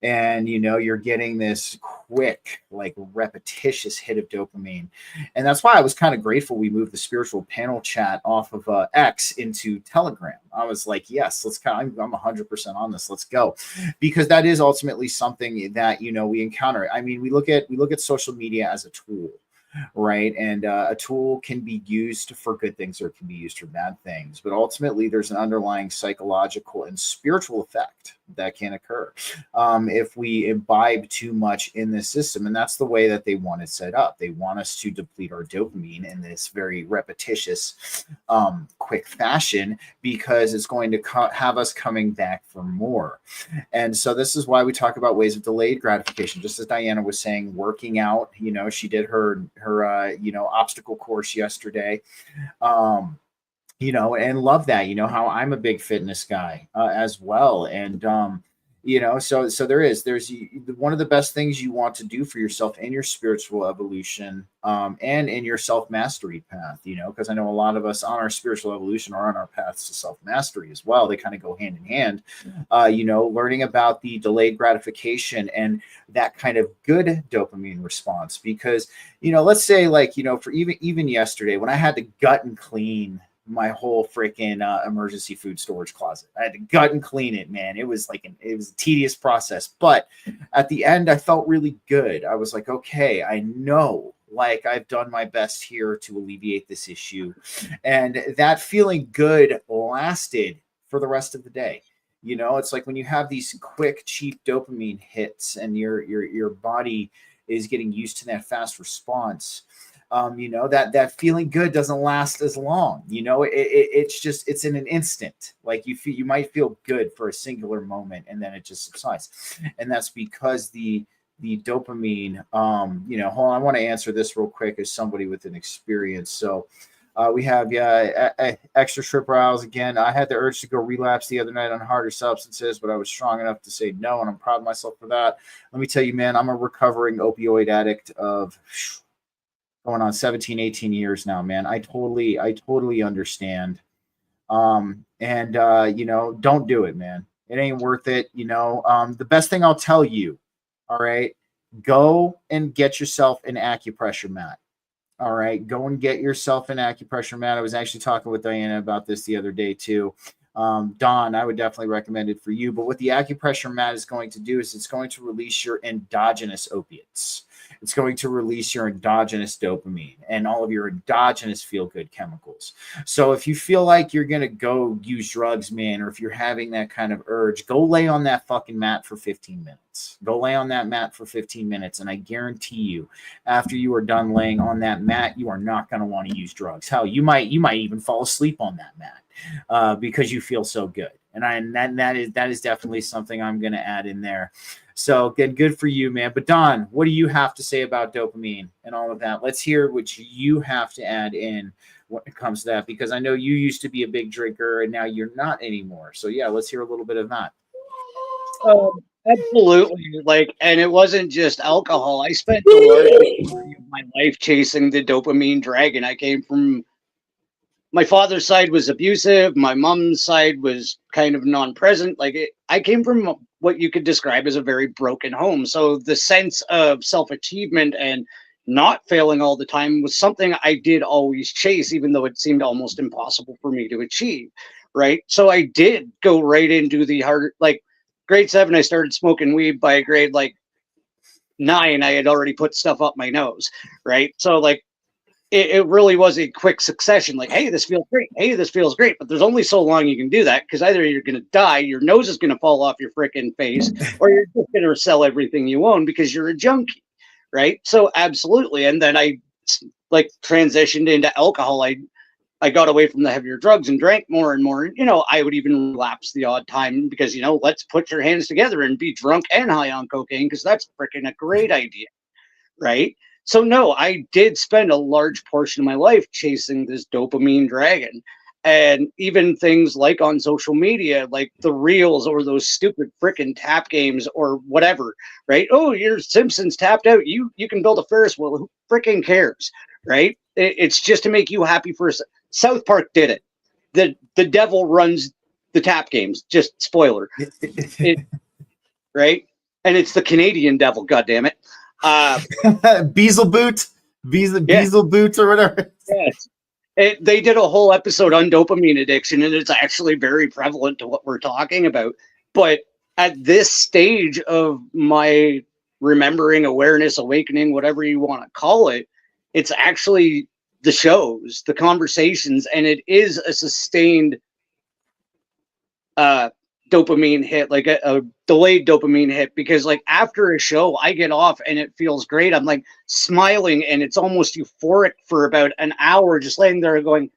And you're getting this quick, like repetitious hit of dopamine. And that's why I was kind of grateful we moved the spiritual panel chat off of X into Telegram. I was like, yes, I'm 100% on this, let's go, because that is ultimately something that we encounter. I mean, we look at social media as a tool, right? And a tool can be used for good things or it can be used for bad things, but ultimately there's an underlying psychological and spiritual effect that can occur if we imbibe too much in this system. And that's the way that they want it set up. They want us to deplete our dopamine in this very repetitious, quick fashion, because it's going to have us coming back for more. And so this is why we talk about ways of delayed gratification. Just as Diana was saying, working out, she did her obstacle course yesterday. And love that, how I'm a big fitness guy as well. And, so there's one of the best things you want to do for yourself in your spiritual evolution and in your self-mastery path, because I know a lot of us on our spiritual evolution are on our paths to self-mastery as well. They kind of go hand in hand, learning about the delayed gratification and that kind of good dopamine response. Because, let's say for even yesterday when I had to gut and clean my whole freaking emergency food storage closet. I had to gut and clean it, man. It was it was a tedious process, but at the end I felt really good. I was like, okay, I know I've done my best here to alleviate this issue. And that feeling good lasted for the rest of the day. It's like when you have these quick, cheap dopamine hits and your body is getting used to that fast response. That feeling good doesn't last as long. It's in an instant. Like you might feel good for a singular moment and then it just subsides. And that's because the dopamine, hold on, I want to answer this real quick as somebody with an experience. So we have extra trip hours again. I had the urge to go relapse the other night on harder substances, but I was strong enough to say no, and I'm proud of myself for that. Let me tell you, man, I'm a recovering opioid addict of going on 17, 18 years now, man. I totally understand. Don't do it, man. It ain't worth it. The best thing I'll tell you, all right, go and get yourself an acupressure mat. All right, go and get yourself an acupressure mat. I was actually talking with Diana about this the other day too. Don, I would definitely recommend it for you. But what the acupressure mat is going to do is it's going to release your endogenous opiates. It's going to release your endogenous dopamine and all of your endogenous feel-good chemicals. So if you feel like you're going to go use drugs, man, or if you're having that kind of urge, go lay on that fucking mat for 15 minutes. Go lay on that mat for 15 minutes. And I guarantee you, after you are done laying on that mat, you are not going to want to use drugs. Hell, you might even fall asleep on that mat because you feel so good. And that is definitely something I'm going to add in there. So again, good for you, man. But Don, what do you have to say about dopamine and all of that? Let's hear what you have to add in when it comes to that, because I know you used to be a big drinker and now you're not anymore. So yeah, let's hear a little bit of that. Absolutely. And it wasn't just alcohol. I spent the large majority of my life chasing the dopamine dragon. I came from, my father's side was abusive. My mom's side was kind of non-present. I came from what you could describe as a very broken home. So the sense of self-achievement and not failing all the time was something I did always chase, even though it seemed almost impossible for me to achieve. Right. So I did go right into the hard, grade 7, I started smoking weed. By grade like 9, I had already put stuff up my nose, right? So like it really was a quick succession. Like, hey, this feels great. Hey, this feels great. But there's only so long you can do that, because either you're going to die, your nose is going to fall off your freaking face, or you're just going to sell everything you own because you're a junkie, right? So absolutely. And then I like transitioned into alcohol. I got away from the heavier drugs and drank more and more. You know, I would even relapse the odd time because, you know, let's put your hands together and be drunk and high on cocaine, because that's freaking a great idea, right? So no, I did spend a large portion of my life chasing this dopamine dragon. And even things like on social media, like the reels or those stupid freaking tap games or whatever, right? Oh, your Simpsons tapped out. You can build a Ferris wheel. Who freaking cares, right? It's just to make you happy for South Park did it. The devil runs the tap games. Just spoiler, right? And it's the Canadian devil. God damn it. Beelzebub, Beelzebub or whatever. Yes. They did a whole episode on dopamine addiction, and it's actually very prevalent to what we're talking about. But at this stage of my remembering, awareness, awakening, whatever you want to call it, it's actually the shows, the conversations, and it is a sustained dopamine hit, like a delayed dopamine hit, because like after a show I get off and it feels great. I'm like smiling and it's almost euphoric for about an hour, just laying there going,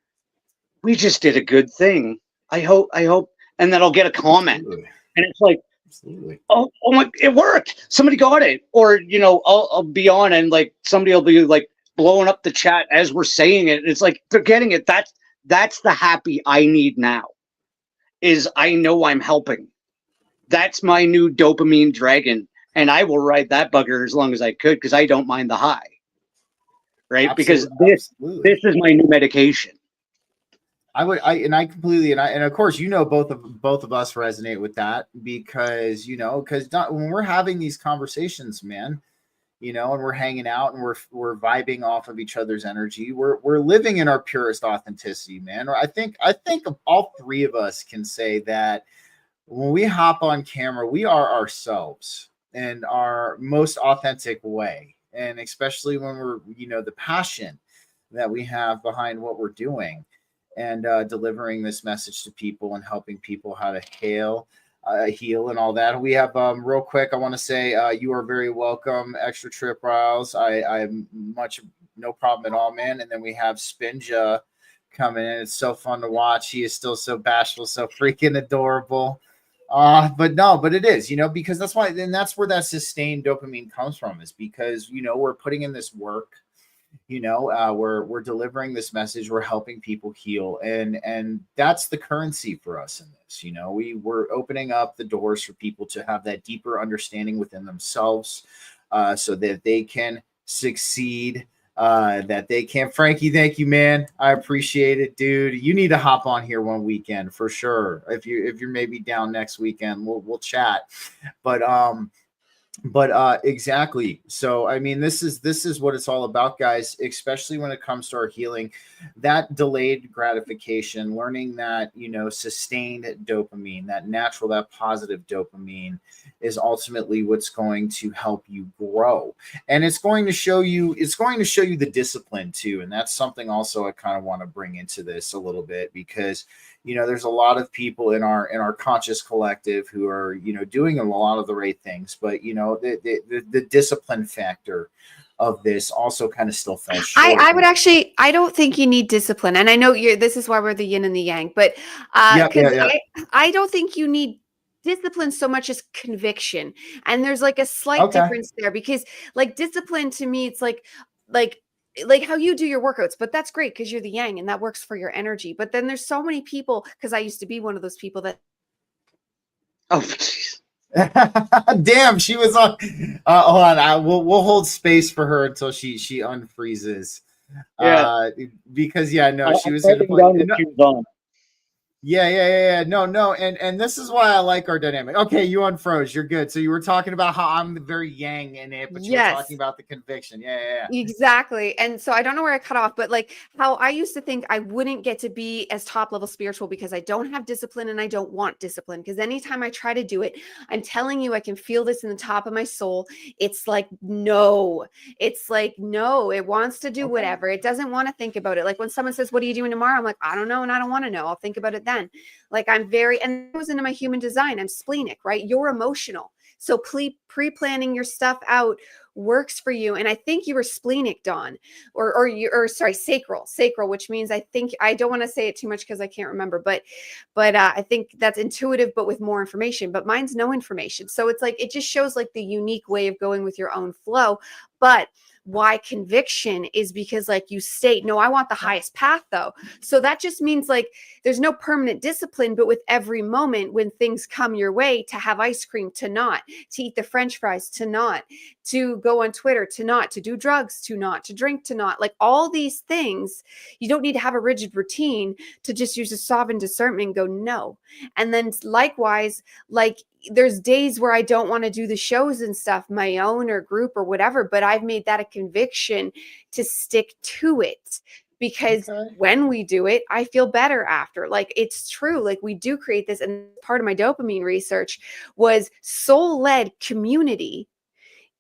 we just did a good thing. I hope, and then I'll get a comment. Absolutely. And it's like, absolutely. Oh my, it worked. Somebody got it. Or, you know, I'll be on and like somebody will be like blowing up the chat as we're saying it. It's like, they're getting it. That's the happy I need now. Is I know I'm helping. That's my new dopamine dragon, and I will ride that bugger as long as I could, because I don't mind the high, right? Absolutely. Because this is my new medication. I completely and of course, you know, both of us resonate with that, because you know, because when we're having these conversations, man, you know, and we're hanging out and we're vibing off of each other's energy. We're living in our purest authenticity, man. I think all three of us can say that when we hop on camera, we are ourselves in our most authentic way. And especially when we're, you know, the passion that we have behind what we're doing and delivering this message to people and helping people how to heal and all that. We have real quick, I want to say you are very welcome, Extra Trip Riles. I'm much no problem at all, man. And then we have Spinja coming in. It's so fun to watch. He is still so bashful, so freaking adorable. But it is, you know, because that's why, and that's where that sustained dopamine comes from, is because, you know, we're putting in this work. You know, we're delivering this message, we're helping people heal, and that's the currency for us in this. You know, we're opening up the doors for people to have that deeper understanding within themselves, so that they can succeed, that they can. Frankie, thank you, man. I appreciate it, dude. You need to hop on here one weekend for sure. If you're maybe down next weekend, we'll chat. But exactly. So I mean, this is what it's all about, guys, especially when it comes to our healing. That delayed gratification, learning that, you know, sustained dopamine, that natural, that positive dopamine is ultimately what's going to help you grow. And it's going to show you the discipline too. And that's something also I kind of want to bring into this a little bit, because you know, there's a lot of people in our conscious collective who are, you know, doing a lot of the right things, but you know, the discipline factor of this also kind of still falls short. I don't think you need discipline, and I know this is why we're the yin and the yang, but I don't think you need discipline so much as conviction, and there's like a slight difference there, because like discipline to me, it's like how you do your workouts, but that's great because you're the yang and that works for your energy. But then there's so many people, because I used to be one of those people that. Oh, geez. Damn, she was on. Hold on, we'll hold space for her until she unfreezes. Yeah. Because no, she was going to play. Yeah. No. And this is why I like our dynamic. Okay, you unfroze. You're good. So you were talking about how I'm very yang in it, but you were talking Yes. about the conviction. Yeah. Exactly. And so I don't know where I cut off, but like how I used to think I wouldn't get to be as top level spiritual because I don't have discipline and I don't want discipline. Because anytime I try to do it, I'm telling you, I can feel this in the top of my soul. It's like, no, it wants to do Okay. whatever. It doesn't want to think about it. Like when someone says, "What are you doing tomorrow?" I'm like, I don't know. And I don't want to know. I'll think about it then. Like and it goes into my human design. I'm splenic, right? You're emotional. So pre-planning your stuff out works for you. And I think you were splenic, Dawn, or sorry, sacral, which means I think I don't want to say it too much because I can't remember, but I think that's intuitive, but with more information. But mine's no information, so it's like it just shows like the unique way of going with your own flow. But why conviction is because like you state, no, I want the highest path though. So that just means like there's no permanent discipline, but with every moment when things come your way, to have ice cream, to not, to eat the French fries, to not, to go on Twitter, to not, to do drugs, to not, to drink, to not, like all these things, you don't need to have a rigid routine to just use a sovereign discernment and go, no. And then likewise, like there's days where I don't want to do the shows and stuff, my own or group or whatever, but I've made that a conviction to stick to it because when we do it, I feel better after. Like it's true. Like we do create this. And part of my dopamine research was soul-led community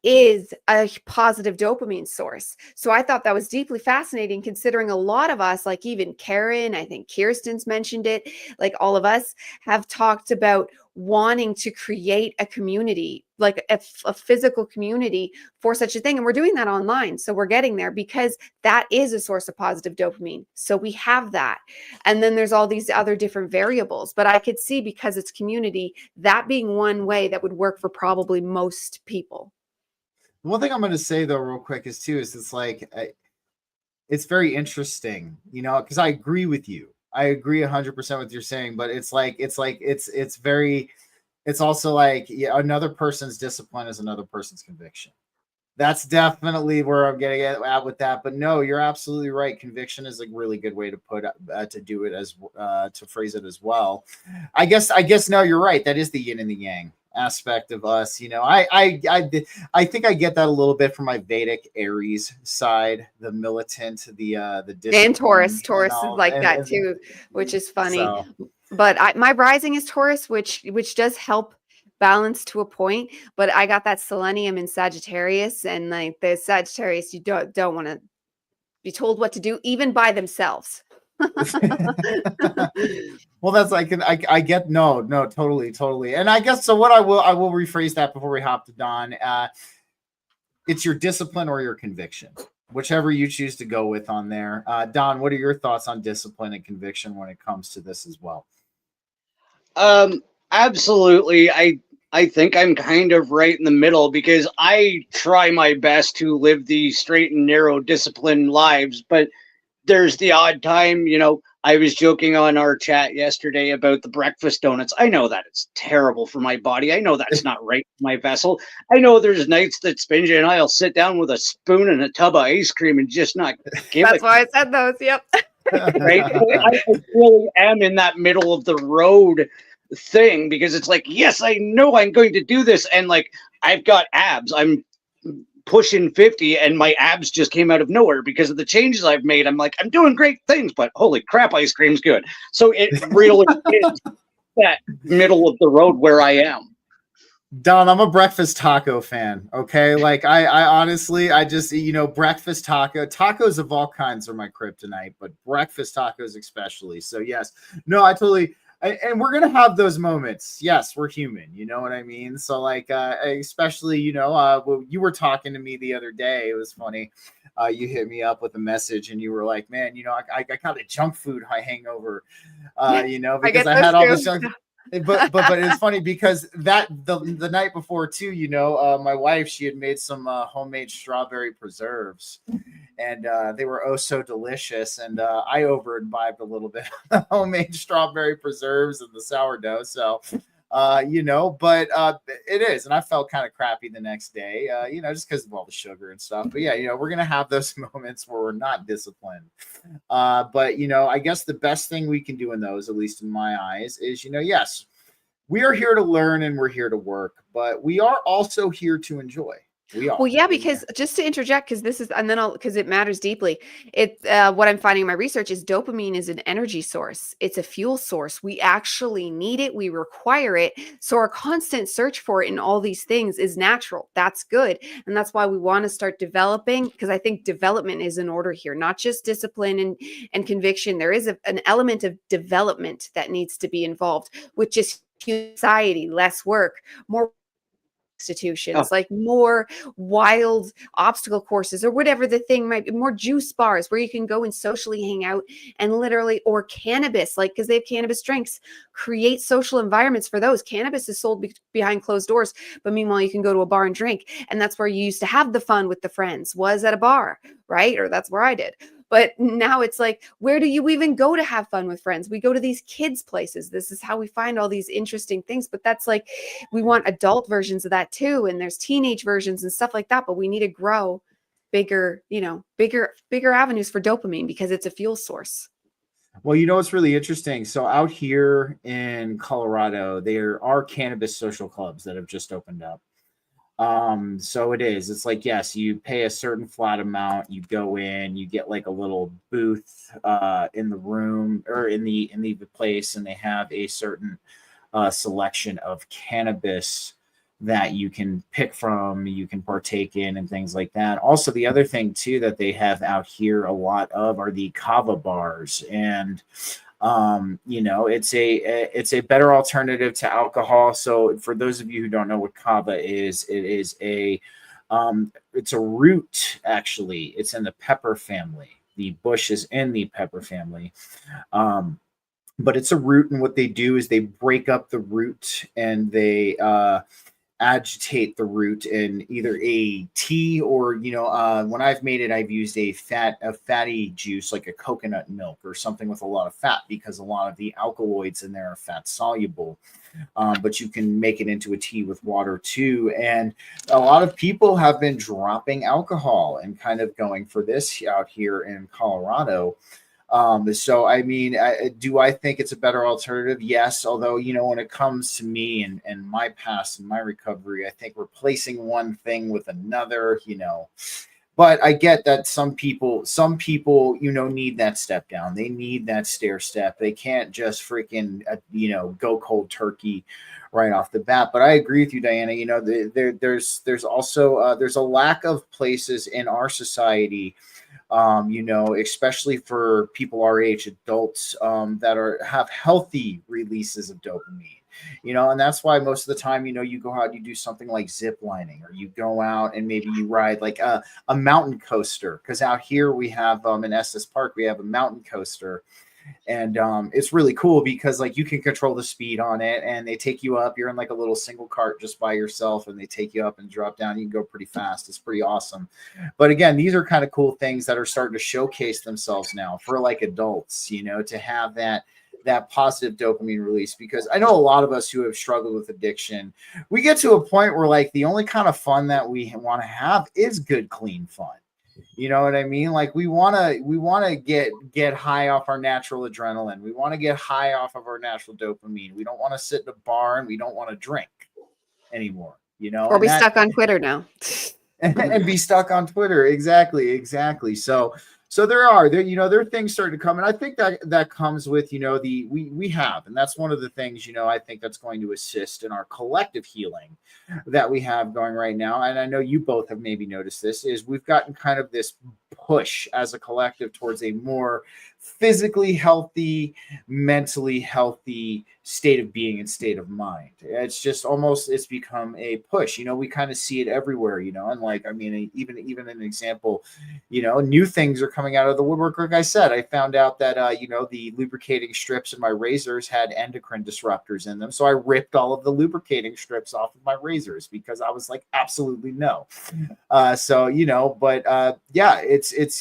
is a positive dopamine source. So I thought that was deeply fascinating considering a lot of us, like even Karen, I think Kirsten's mentioned it, like all of us have talked about wanting to create a community, like a physical community for such a thing. And we're doing that online. So we're getting there because that is a source of positive dopamine. So we have that. And then there's all these other different variables, but I could see because it's community, that being one way that would work for probably most people. One thing I'm going to say though, real quick, is it's like it's very interesting, because I agree with you. I agree 100% with what you're saying, but it's also like another person's discipline is another person's conviction. That's definitely where I'm getting at with that. But no, you're absolutely right. Conviction is a really good way to put to do it as to phrase it as well. I guess no, you're right. That is the yin and the yang aspect of us. I think I get that a little bit from my Vedic Aries side, the militant, the and Taurus is like that too, which is funny. So. But my rising is Taurus, which does help balance to a point, but I got that selenium in Sagittarius, and like the Sagittarius, you don't want to be told what to do even by themselves. Well, that's I get no, totally. And I guess so what I will rephrase that before we hop to Dawn. It's your discipline or your conviction, whichever you choose to go with on there. Dawn, what are your thoughts on discipline and conviction when it comes to this as well? Absolutely. I think I'm kind of right in the middle because I try my best to live these straight and narrow disciplined lives, but there's the odd time, I was joking on our chat yesterday about the breakfast donuts. I know that it's terrible for my body. I know that's not right for my vessel. I know there's nights that Spinja and I'll sit down with a spoon and a tub of ice cream and just not give That's why I said those. Yep. Right. I really am in that middle of the road thing because it's like, yes, I know I'm going to do this. And like, I've got abs. I'm pushing 50 and my abs just came out of nowhere because of the changes I've made. I'm like, I'm doing great things, but holy crap, ice cream's good. So it really is that middle of the road where I am. Don, I'm a breakfast taco fan. Okay. Like I honestly, I just, breakfast tacos of all kinds are my kryptonite, but breakfast tacos especially. So yes, no, I totally, and we're going to have those moments. Yes, we're human. You know what I mean? So like, especially, when you were talking to me the other day, it was funny. You hit me up with a message and you were like, man, I got a junk food hangover, because I had all this junk. But it's funny because the night before too, my wife, she had made some homemade strawberry preserves, and they were oh so delicious. And I over imbibed a little bit of homemade strawberry preserves and the sourdough. So But it is. And I felt kind of crappy the next day, just because of all the sugar and stuff. But yeah, we're going to have those moments where we're not disciplined. But, I guess the best thing we can do in those, at least in my eyes, is, yes, we are here to learn and we're here to work, but we are also here to enjoy. We are. Well, yeah, because just to interject, because this is, and then because it matters deeply. What I'm finding in my research is dopamine is an energy source. It's a fuel source. We actually need it. We require it. So our constant search for it in all these things is natural. That's good. And that's why we want to start developing, because I think development is in order here, not just discipline and conviction. There is an element of development that needs to be involved with just society, less work, more institutions, like more wild obstacle courses or whatever the thing might be, more juice bars where you can go and socially hang out and literally, or cannabis, like, because they have cannabis drinks, create social environments for those. Cannabis is sold behind closed doors, but meanwhile you can go to a bar and drink, and that's where you used to have the fun with the friends, was at a bar, right? Or that's where I did. But now it's like, where do you even go to have fun with friends? We go to these kids' places. This is how we find all these interesting things. But that's like, we want adult versions of that too. And there's teenage versions and stuff like that. But we need to grow bigger avenues for dopamine because it's a fuel source. Well, it's really interesting. So out here in Colorado, there are cannabis social clubs that have just opened up. So it's like, yes, you pay a certain flat amount, you go in, you get like a little booth in the room or in the place, and they have a certain selection of cannabis that you can pick from, you can partake in, and things like that. Also, the other thing too that they have out here a lot of are the kava bars, and it's a better alternative to alcohol. So for those of you who don't know what kava is, it's a root. Actually, it's in the pepper family. The bush is in the pepper family. But it's a root, and what they do is they break up the root and they agitate the root in either a tea or when I've made it, I've used a fatty juice like a coconut milk or something with a lot of fat, because a lot of the alkaloids in there are fat soluble. But you can make it into a tea with water too. And a lot of people have been dropping alcohol and kind of going for this out here in Colorado. So, I mean, do I think it's a better alternative? Yes. Although, when it comes to me and my past and my recovery, I think replacing one thing with another, but I get that some people, need that step down. They need that stair step. They can't just freaking, go cold turkey right off the bat. But I agree with you, Diana. There's also, there's a lack of places in our society, especially for people our age, adults, that have healthy releases of dopamine, and that's why most of the time, you go out, you do something like zip lining, or you go out and maybe you ride like a mountain coaster. Because out here we have, in Estes Park, we have a mountain coaster. And it's really cool because like you can control the speed on it, and they take you up. You're in like a little single cart just by yourself, and they take you up and drop down. You can go pretty fast. It's pretty awesome. But again, these are kind of cool things that are starting to showcase themselves now for like adults, to have that positive dopamine release. Because I know a lot of us who have struggled with addiction, we get to a point where like the only kind of fun that we want to have is good, clean fun. You know what I mean? Like we want to get high off our natural adrenaline. We want to get high off of our natural dopamine. We don't want to sit in a bar, and we don't want to drink anymore, Or be stuck on Twitter now. and be stuck on Twitter. Exactly. So there are things starting to come, and I think that comes with we have, and that's one of the things I think that's going to assist in our collective healing that we have going right now. And I know you both have maybe noticed this, is we've gotten kind of this push as a collective towards a more physically healthy, mentally healthy state of being and state of mind. It's just it's become a push. We kind of see it everywhere, and like, I mean, even an example, new things are coming out of the woodwork. Like I said, I found out that, the lubricating strips in my razors had endocrine disruptors in them. So I ripped all of the lubricating strips off of my razors because I was like, absolutely no. Yeah,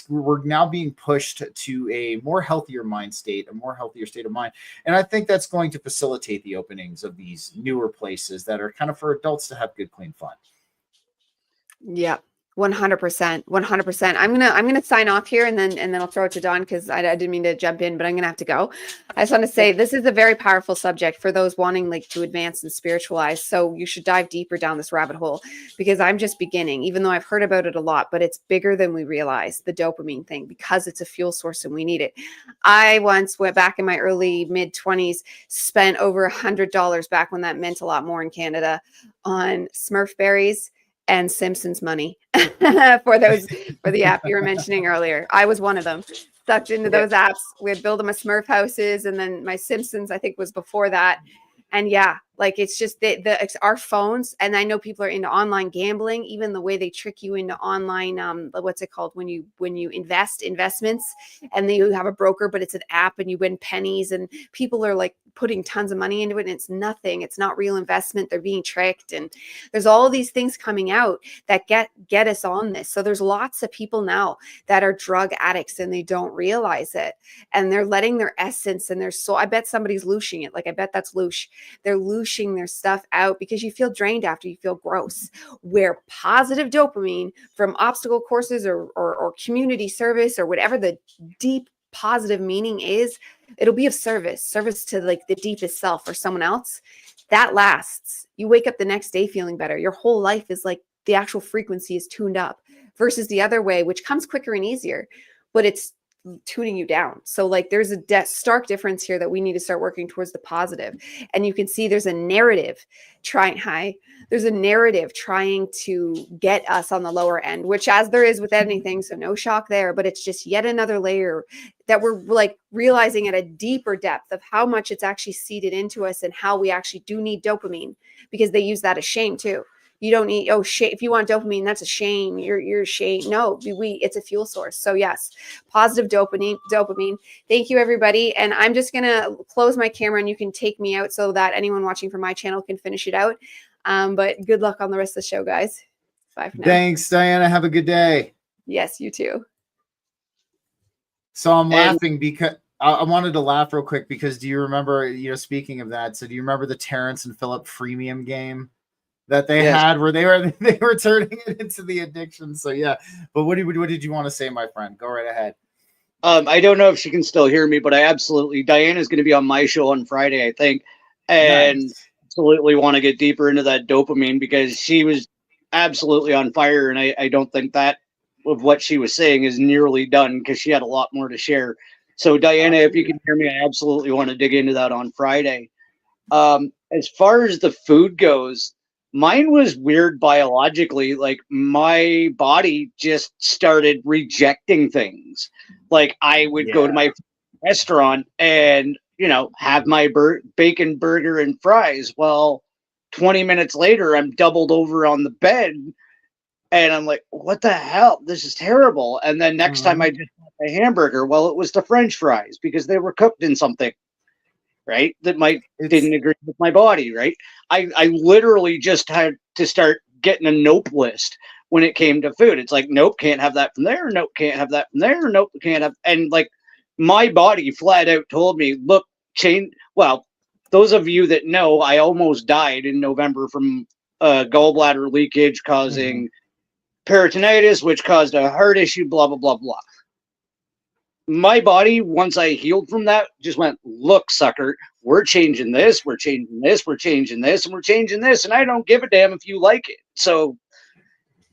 we're now being pushed to a more healthier mind state, a more healthier state of mind. And I think that's going to facilitate the openings of these newer places that are kind of for adults to have good, clean fun. Yeah. 100%. 100%. I'm gonna sign off here, and then I'll throw it to Dawn, because I didn't mean to jump in, but I'm gonna have to go. I just want to say this is a very powerful subject for those wanting like to advance and spiritualize. So you should dive deeper down this rabbit hole, because I'm just beginning, even though I've heard about it a lot, but it's bigger than we realize, the dopamine thing, because it's a fuel source and we need it. I once went back in my early mid-20s, spent over $100 back when that meant a lot more in Canada on Smurf berries and Simpsons money for the app you were mentioning earlier. I was one of them, sucked into those apps. We'd build them a Smurf houses, and then my Simpsons, I think, was before that. And yeah, like it's just our phones. And I know people are into online gambling, even the way they trick you into online, what's it called? When you investments, and then you have a broker, but it's an app and you win pennies, and people are like putting tons of money into it, and it's nothing. It's not real investment. They're being tricked. And there's all these things coming out that get us on this. So there's lots of people now that are drug addicts and they don't realize it. And they're letting their essence and their soul, I bet somebody's looshing it. Like, I bet that's loosh. They're looshing their stuff out because you feel drained after, you feel gross. Where positive dopamine from obstacle courses or community service or whatever the deep positive meaning is, it'll be of service to like the deepest self or someone else. That lasts. You wake up the next day feeling better. Your whole life is like the actual frequency is tuned up, versus the other way, which comes quicker and easier, but it's tuning you down. So like there's a stark difference here that we need to start working towards the positive. And you can see there's a narrative trying to get us on the lower end, which, as there is with anything, so no shock there, but it's just yet another layer that we're like realizing at a deeper depth of how much it's actually seeded into us and how we actually do need dopamine, because they use that as shame too. You don't need, shame. If you want dopamine, that's a shame. You're shame. No, it's a fuel source. So yes, positive dopamine. Thank you, everybody. And I'm just going to close my camera and you can take me out so that anyone watching from my channel can finish it out. But good luck on the rest of the show, guys. Bye for now. Thanks, Diana. Have a good day. Yes, you too. So I'm laughing because I wanted to laugh real quick because do you remember, speaking of that, so do you remember the Terrence and Phillip freemium game that they had where they were turning it into the addiction? So yeah, but what did you want to say, my friend? Go right ahead. I don't know if she can still hear me, but Diana's going to be on my show on Friday, I think, and absolutely want to get deeper into that dopamine, because she was absolutely on fire, and I don't think that of what she was saying is nearly done, because she had a lot more to share. So Diana, if you can hear me, I absolutely want to dig into that on Friday. As far as the food goes, mine was weird biologically. Like, my body just started rejecting things. Like, I would go to my restaurant and, have my bacon burger and fries. Well, 20 minutes later, I'm doubled over on the bed and I'm like, what the hell? This is terrible. And then next time I just had a hamburger, well, it was the French fries because they were cooked in something, right, that didn't agree with my body, right? I literally just had to start getting a nope list when it came to food. It's like, nope, can't have that from there. Nope, can't have that from there. Nope, can't have. And like, my body flat out told me, look, change. Well, those of you that know, I almost died in November from gallbladder leakage causing peritonitis, which caused a heart issue, blah, blah, blah, blah. My body, once I healed from that, just went, look, sucker, we're changing this, we're changing this, we're changing this, and we're changing this, and I don't give a damn if you like it. So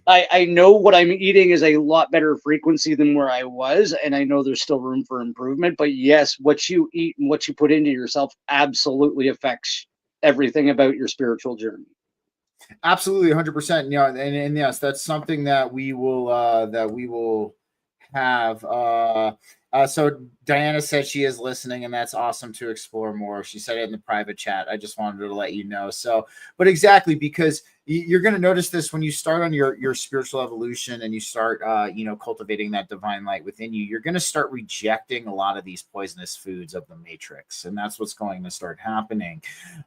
I know what I'm eating is a lot better frequency than where I was, and I know there's still room for improvement. But yes, what you eat and what you put into yourself absolutely affects everything about your spiritual journey. Absolutely, 100%. And yes, that's something that we will have. So Diana said she is listening, and that's awesome to explore more. She said it in the private chat. I just wanted to let you know. So, but exactly, because you're going to notice this when you start on your spiritual evolution and you start, cultivating that divine light within you, you're going to start rejecting a lot of these poisonous foods of the matrix. And that's what's going to start happening.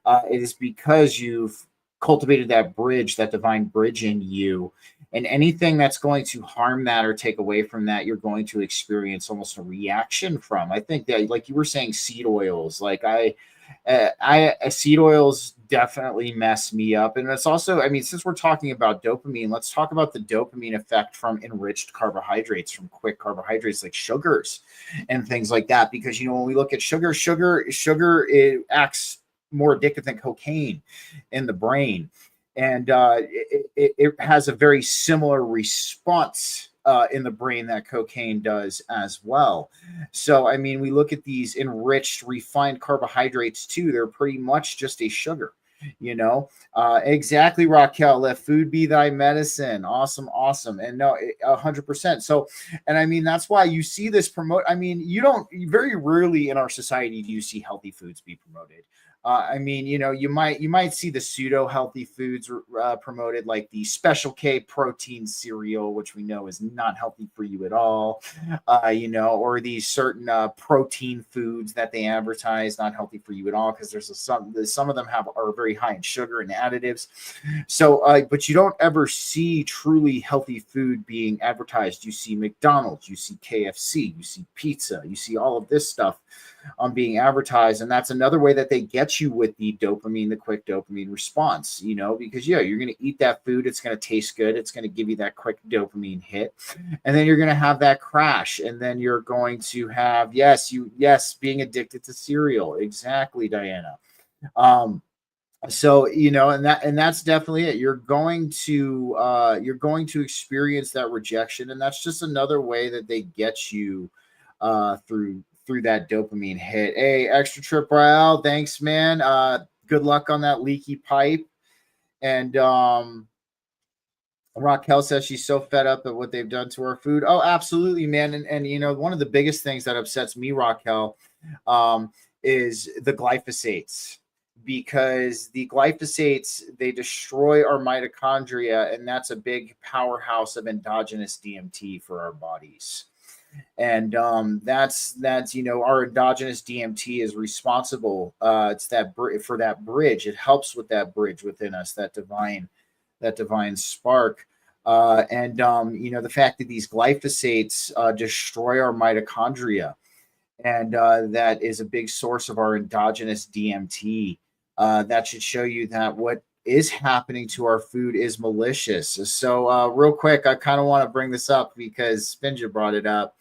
It is because you've cultivated that bridge, that divine bridge in you. And anything that's going to harm that or take away from that, you're going to experience almost a reaction from. I think that, like you were saying, seed oils, like seed oils definitely mess me up. And it's also, I mean, since we're talking about dopamine, let's talk about the dopamine effect from enriched carbohydrates, from quick carbohydrates like sugars and things like that. Because, when we look at sugar, it acts more addictive than cocaine in the brain. And it has a very similar response in the brain that cocaine does as well. So, I mean, we look at these enriched, refined carbohydrates too. They're pretty much just a sugar, exactly, Raquel. Let food be thy medicine. Awesome. And no, 100%. So, and I mean, that's why you see this I mean, very rarely in our society do you see healthy foods be promoted. I mean, you might see the pseudo healthy foods promoted, like the Special K protein cereal, which we know is not healthy for you at all. Or these certain protein foods that they advertise, not healthy for you at all, because some of them are very high in sugar and additives. So, but you don't ever see truly healthy food being advertised. You see McDonald's, you see KFC, you see pizza, you see all of this stuff being advertised. And that's another way that they get you with the dopamine, the quick dopamine response, because you're going to eat that food. It's going to taste good. It's going to give you that quick dopamine hit. And then you're going to have that crash. And then you're going to have, being addicted to cereal. Exactly, Diana. So, and that's definitely it. You're going to experience that rejection. And that's just another way that they get you through that dopamine hit. Hey, Extra Trip Rael, thanks, man. Good luck on that leaky pipe. And Raquel says she's so fed up at what they've done to her food. Oh, absolutely, man. And one of the biggest things that upsets me, Raquel, is the glyphosates. Because the glyphosates, they destroy our mitochondria, and that's a big powerhouse of endogenous DMT for our bodies. And that's our endogenous DMT is responsible. It's for that bridge. It helps with that bridge within us, that divine spark. The fact that these glyphosates destroy our mitochondria, and that is a big source of our endogenous DMT. That should show you that what is happening to our food is malicious. So real quick, I kind of want to bring this up because Spinja brought it up.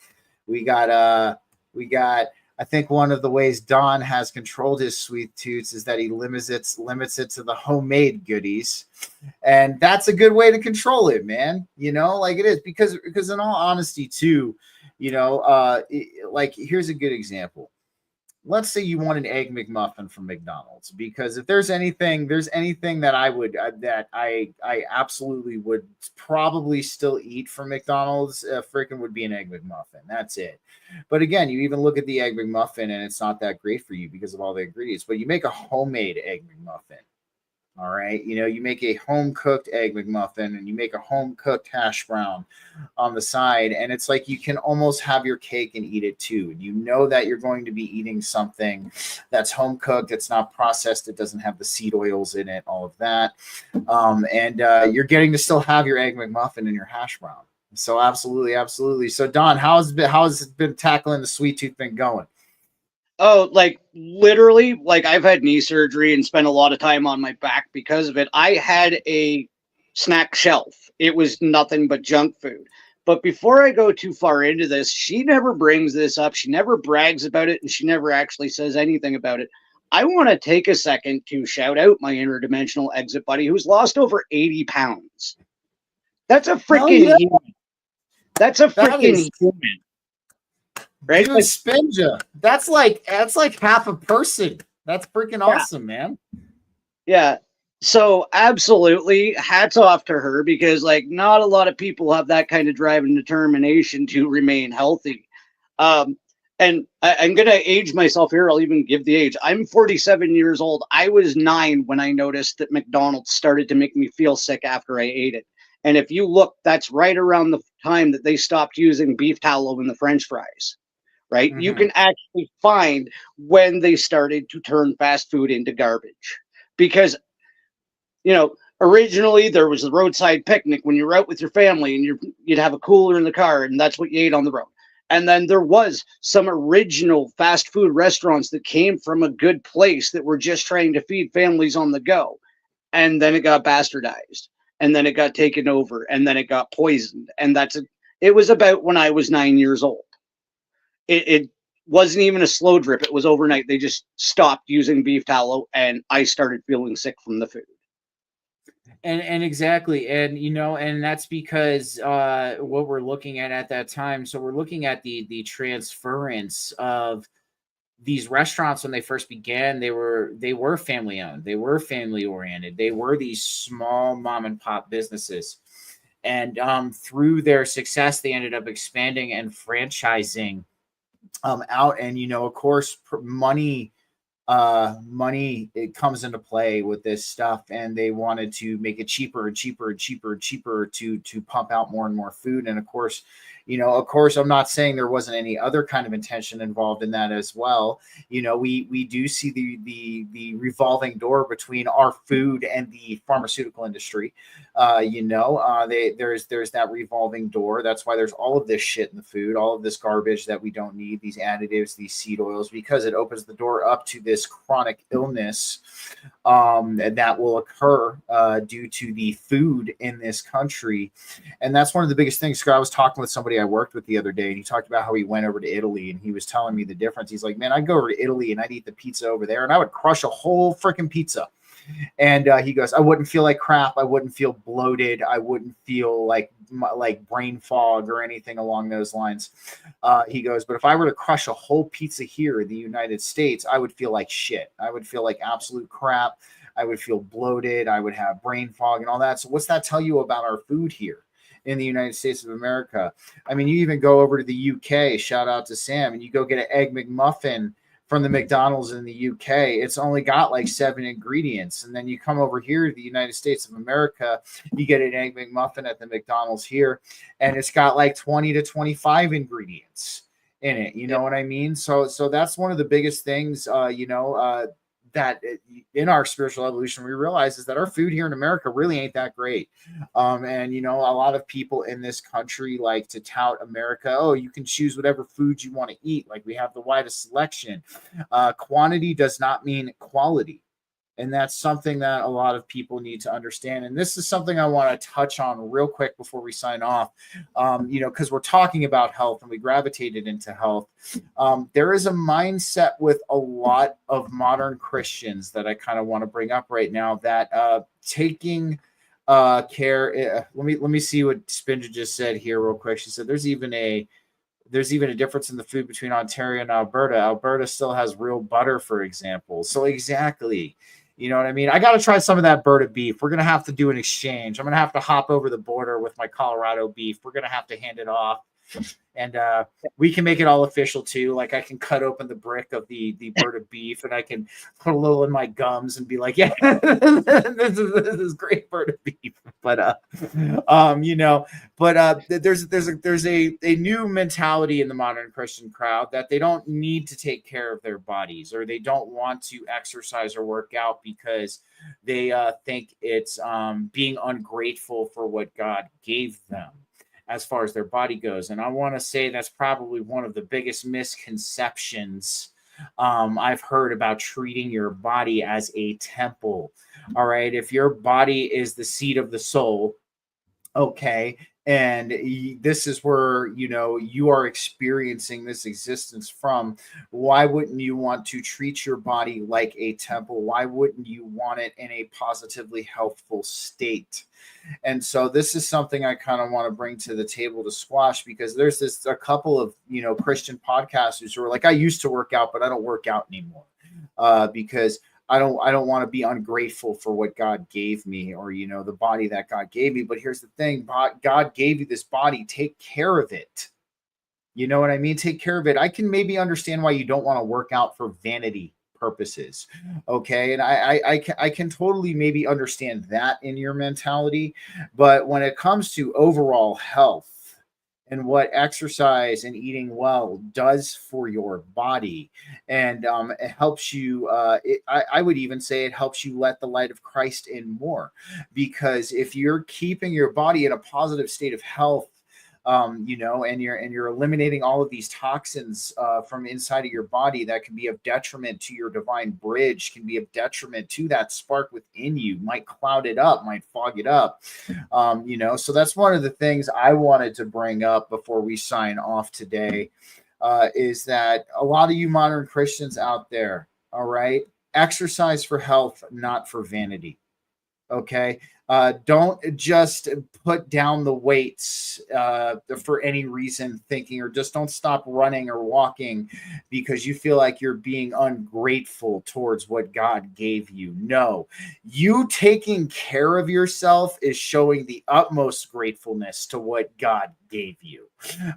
We got I think one of the ways Don has controlled his sweet tooths is that he limits it to the homemade goodies. And that's a good way to control it, man. Like it is, because in all honesty too, like here's a good example. Let's say you want an egg McMuffin from McDonald's, because if there's anything that I absolutely would probably still eat from McDonald's, freaking would be an egg McMuffin. That's it. But again, you even look at the egg McMuffin and it's not that great for you because of all the ingredients. But you make a homemade egg McMuffin. All right. You make a home cooked egg McMuffin and you make a home cooked hash brown on the side. And it's like you can almost have your cake and eat it too. You know that you're going to be eating something that's home cooked. It's not processed. It doesn't have the seed oils in it, all of that. And you're getting to still have your egg McMuffin and your hash brown. So absolutely. So Don, how's it been tackling the sweet tooth been going? Oh, like literally, like I've had knee surgery and spent a lot of time on my back because of it. I had a snack shelf. It was nothing but junk food. But before I go too far into this, she never brings this up. She never brags about it, and she never actually says anything about it. I want to take a second to shout out my interdimensional exit buddy who's lost over 80 pounds. That's a freaking human. That's a freaking human. Right? Dude, Spinja. That's like half a person. That's freaking awesome, man. Yeah. So absolutely hats off to her, because like not a lot of people have that kind of drive and determination to remain healthy. And I'm going to age myself here. I'll even give the age. I'm 47 years old. I was 9 when I noticed that McDonald's started to make me feel sick after I ate it. And if you look, that's right around the time that they stopped using beef tallow in the French fries. Right? Mm-hmm. You can actually find when they started to turn fast food into garbage, because, Originally, there was the roadside picnic when you were out with your family, and you'd have a cooler in the car, and that's what you ate on the road. And then there was some original fast food restaurants that came from a good place that were just trying to feed families on the go. And then it got bastardized, and then it got taken over, and then it got poisoned. And it was about when I was 9 years old. It wasn't even a slow drip. It was overnight. They just stopped using beef tallow, and I started feeling sick from the food. And exactly, and and that's because what we're looking at that time. So we're looking at the transference of these restaurants when they first began. They were family owned, they were family oriented, they were these small mom and pop businesses, and through their success, they ended up expanding and franchising out. And of course, money it comes into play with this stuff, and they wanted to make it cheaper and cheaper and cheaper and cheaper to pump out more and more food. And of course, I'm not saying there wasn't any other kind of intention involved in that as well. We do see the revolving door between our food and the pharmaceutical industry. There's that revolving door. That's why there's all of this shit in the food, all of this garbage that we don't need, these additives, these seed oils, because it opens the door up to this chronic illness that will occur due to the food in this country. And that's one of the biggest things. I was talking with somebody I worked with the other day, and he talked about how he went over to Italy, and he was telling me the difference. He's like, man, I'd go over to Italy and I'd eat the pizza over there, and I would crush a whole freaking pizza. And he goes, I wouldn't feel like crap. I wouldn't feel bloated. I wouldn't feel like brain fog or anything along those lines. He goes, but if I were to crush a whole pizza here in the United States, I would feel like shit. I would feel like absolute crap. I would feel bloated. I would have brain fog and all that. So what's that tell you about our food here in the United States of America? I mean, you even go over to the UK, shout out to Sam, and you go get an Egg McMuffin from the McDonald's in the UK. It's only got like 7 ingredients. And then you come over here to the United States of America, you get an Egg McMuffin at the McDonald's here, and it's got like 20 to 25 ingredients in it. You know what I mean? So that's one of the biggest things, that in our spiritual evolution, we realize is that our food here in America really ain't that great. And, a lot of people in this country like to tout America. Oh, you can choose whatever food you want to eat. Like, we have the widest selection. Quantity does not mean quality. And that's something that a lot of people need to understand. And this is something I want to touch on real quick before we sign off, because we're talking about health and we gravitated into health. There is a mindset with a lot of modern Christians that I kind of want to bring up right now, that taking care. Let me see what Spinja just said here real quick. She said there's even a difference in the food between Ontario and Alberta. Alberta still has real butter, for example. So exactly. You know what I mean? I got to try some of that Berta beef. We're going to have to do an exchange. I'm going to have to hop over the border with my Colorado beef. We're going to have to hand it off. And we can make it all official too. Like, I can cut open the brick of the Berta beef, and I can put a little in my gums and be like, yeah, this is great Berta beef. But there's a new mentality in the modern Christian crowd that they don't need to take care of their bodies, or they don't want to exercise or work out because they think it's being ungrateful for what God gave them as far as their body goes. And I want to say that's probably one of the biggest misconceptions I've heard about treating your body as a temple. All right. If your body is the seat of the soul, okay, and this is where, you are experiencing this existence from, why wouldn't you want to treat your body like a temple? Why wouldn't you want it in a positively healthful state? And so this is something I kind of want to bring to the table to squash, because there's a couple of, Christian podcasters who are like, I used to work out, but I don't work out anymore because I don't want to be ungrateful for what God gave me, or, the body that God gave me. But here's the thing, God gave you this body. Take care of it. You know what I mean? Take care of it. I can maybe understand why you don't want to work out for vanity purposes. Okay. And I can totally maybe understand that in your mentality. But when it comes to overall health and what exercise and eating well does for your body. And it helps you, I would even say it helps you let the light of Christ in more, because if you're keeping your body in a positive state of health, and you're eliminating all of these toxins from inside of your body that can be of detriment to your divine bridge, can be of detriment to that spark within you, might cloud it up, might fog it up. So that's one of the things I wanted to bring up before we sign off today, is that a lot of you modern Christians out there, all right, exercise for health, not for vanity. Okay. Don't just put down the weights for any reason, thinking, or just don't stop running or walking because you feel like you're being ungrateful towards what God gave you. No, you taking care of yourself is showing the utmost gratefulness to what God gave you.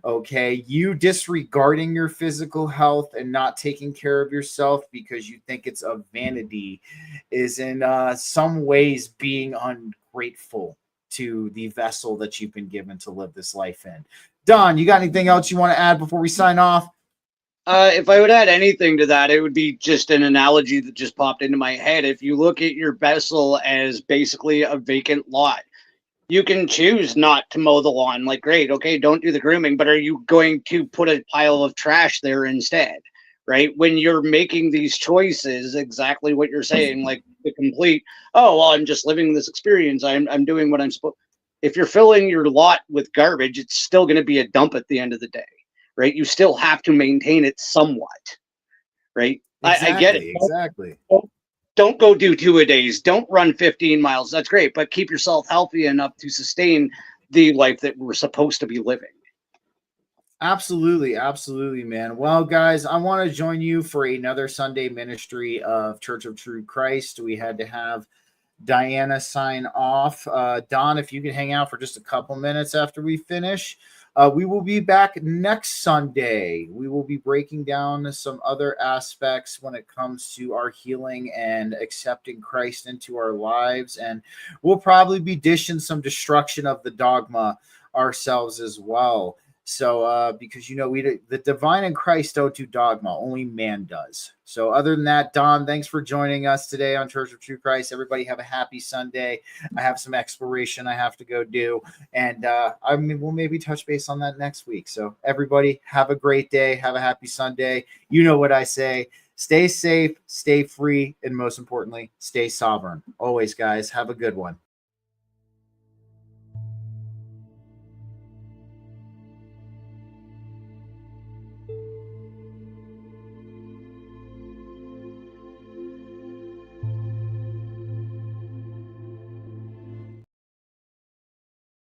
Okay, you disregarding your physical health and not taking care of yourself because you think it's a vanity is in some ways being ungrateful to the vessel that you've been given to live this life in. Don, you got anything else you want to add before we sign off? If I would add anything to that, it would be just an analogy that just popped into my head. If you look at your vessel as basically a vacant lot, you can choose not to mow the lawn. Like, great, okay, don't do the grooming, but are you going to put a pile of trash there instead? Right? When you're making these choices, exactly what you're saying, like the complete, oh, well, I'm just living this experience. I'm doing what I'm supposed. If you're filling your lot with garbage, it's still going to be a dump at the end of the day, right? You still have to maintain it somewhat, right? Exactly, I get it. Exactly. Don't go do 2-a-days. Don't run 15 miles. That's great, but keep yourself healthy enough to sustain the life that we're supposed to be living. Absolutely, absolutely, man. Well, guys, I want to join you for another Sunday ministry of Church of True Christ. We had to have Diana sign off. Don, if you can hang out for just a couple minutes after we finish. We will be back next Sunday. We will be breaking down some other aspects when it comes to our healing and accepting Christ into our lives. And we'll probably be dishing some destruction of the dogma ourselves as well. So, because, the divine in Christ don't do dogma, only man does. So other than that, Don, thanks for joining us today on Church of True Christ. Everybody have a happy Sunday. I have some exploration I have to go do. And we'll maybe touch base on that next week. So everybody have a great day. Have a happy Sunday. You know what I say. Stay safe, stay free, and most importantly, stay sovereign. Always, guys. Have a good one.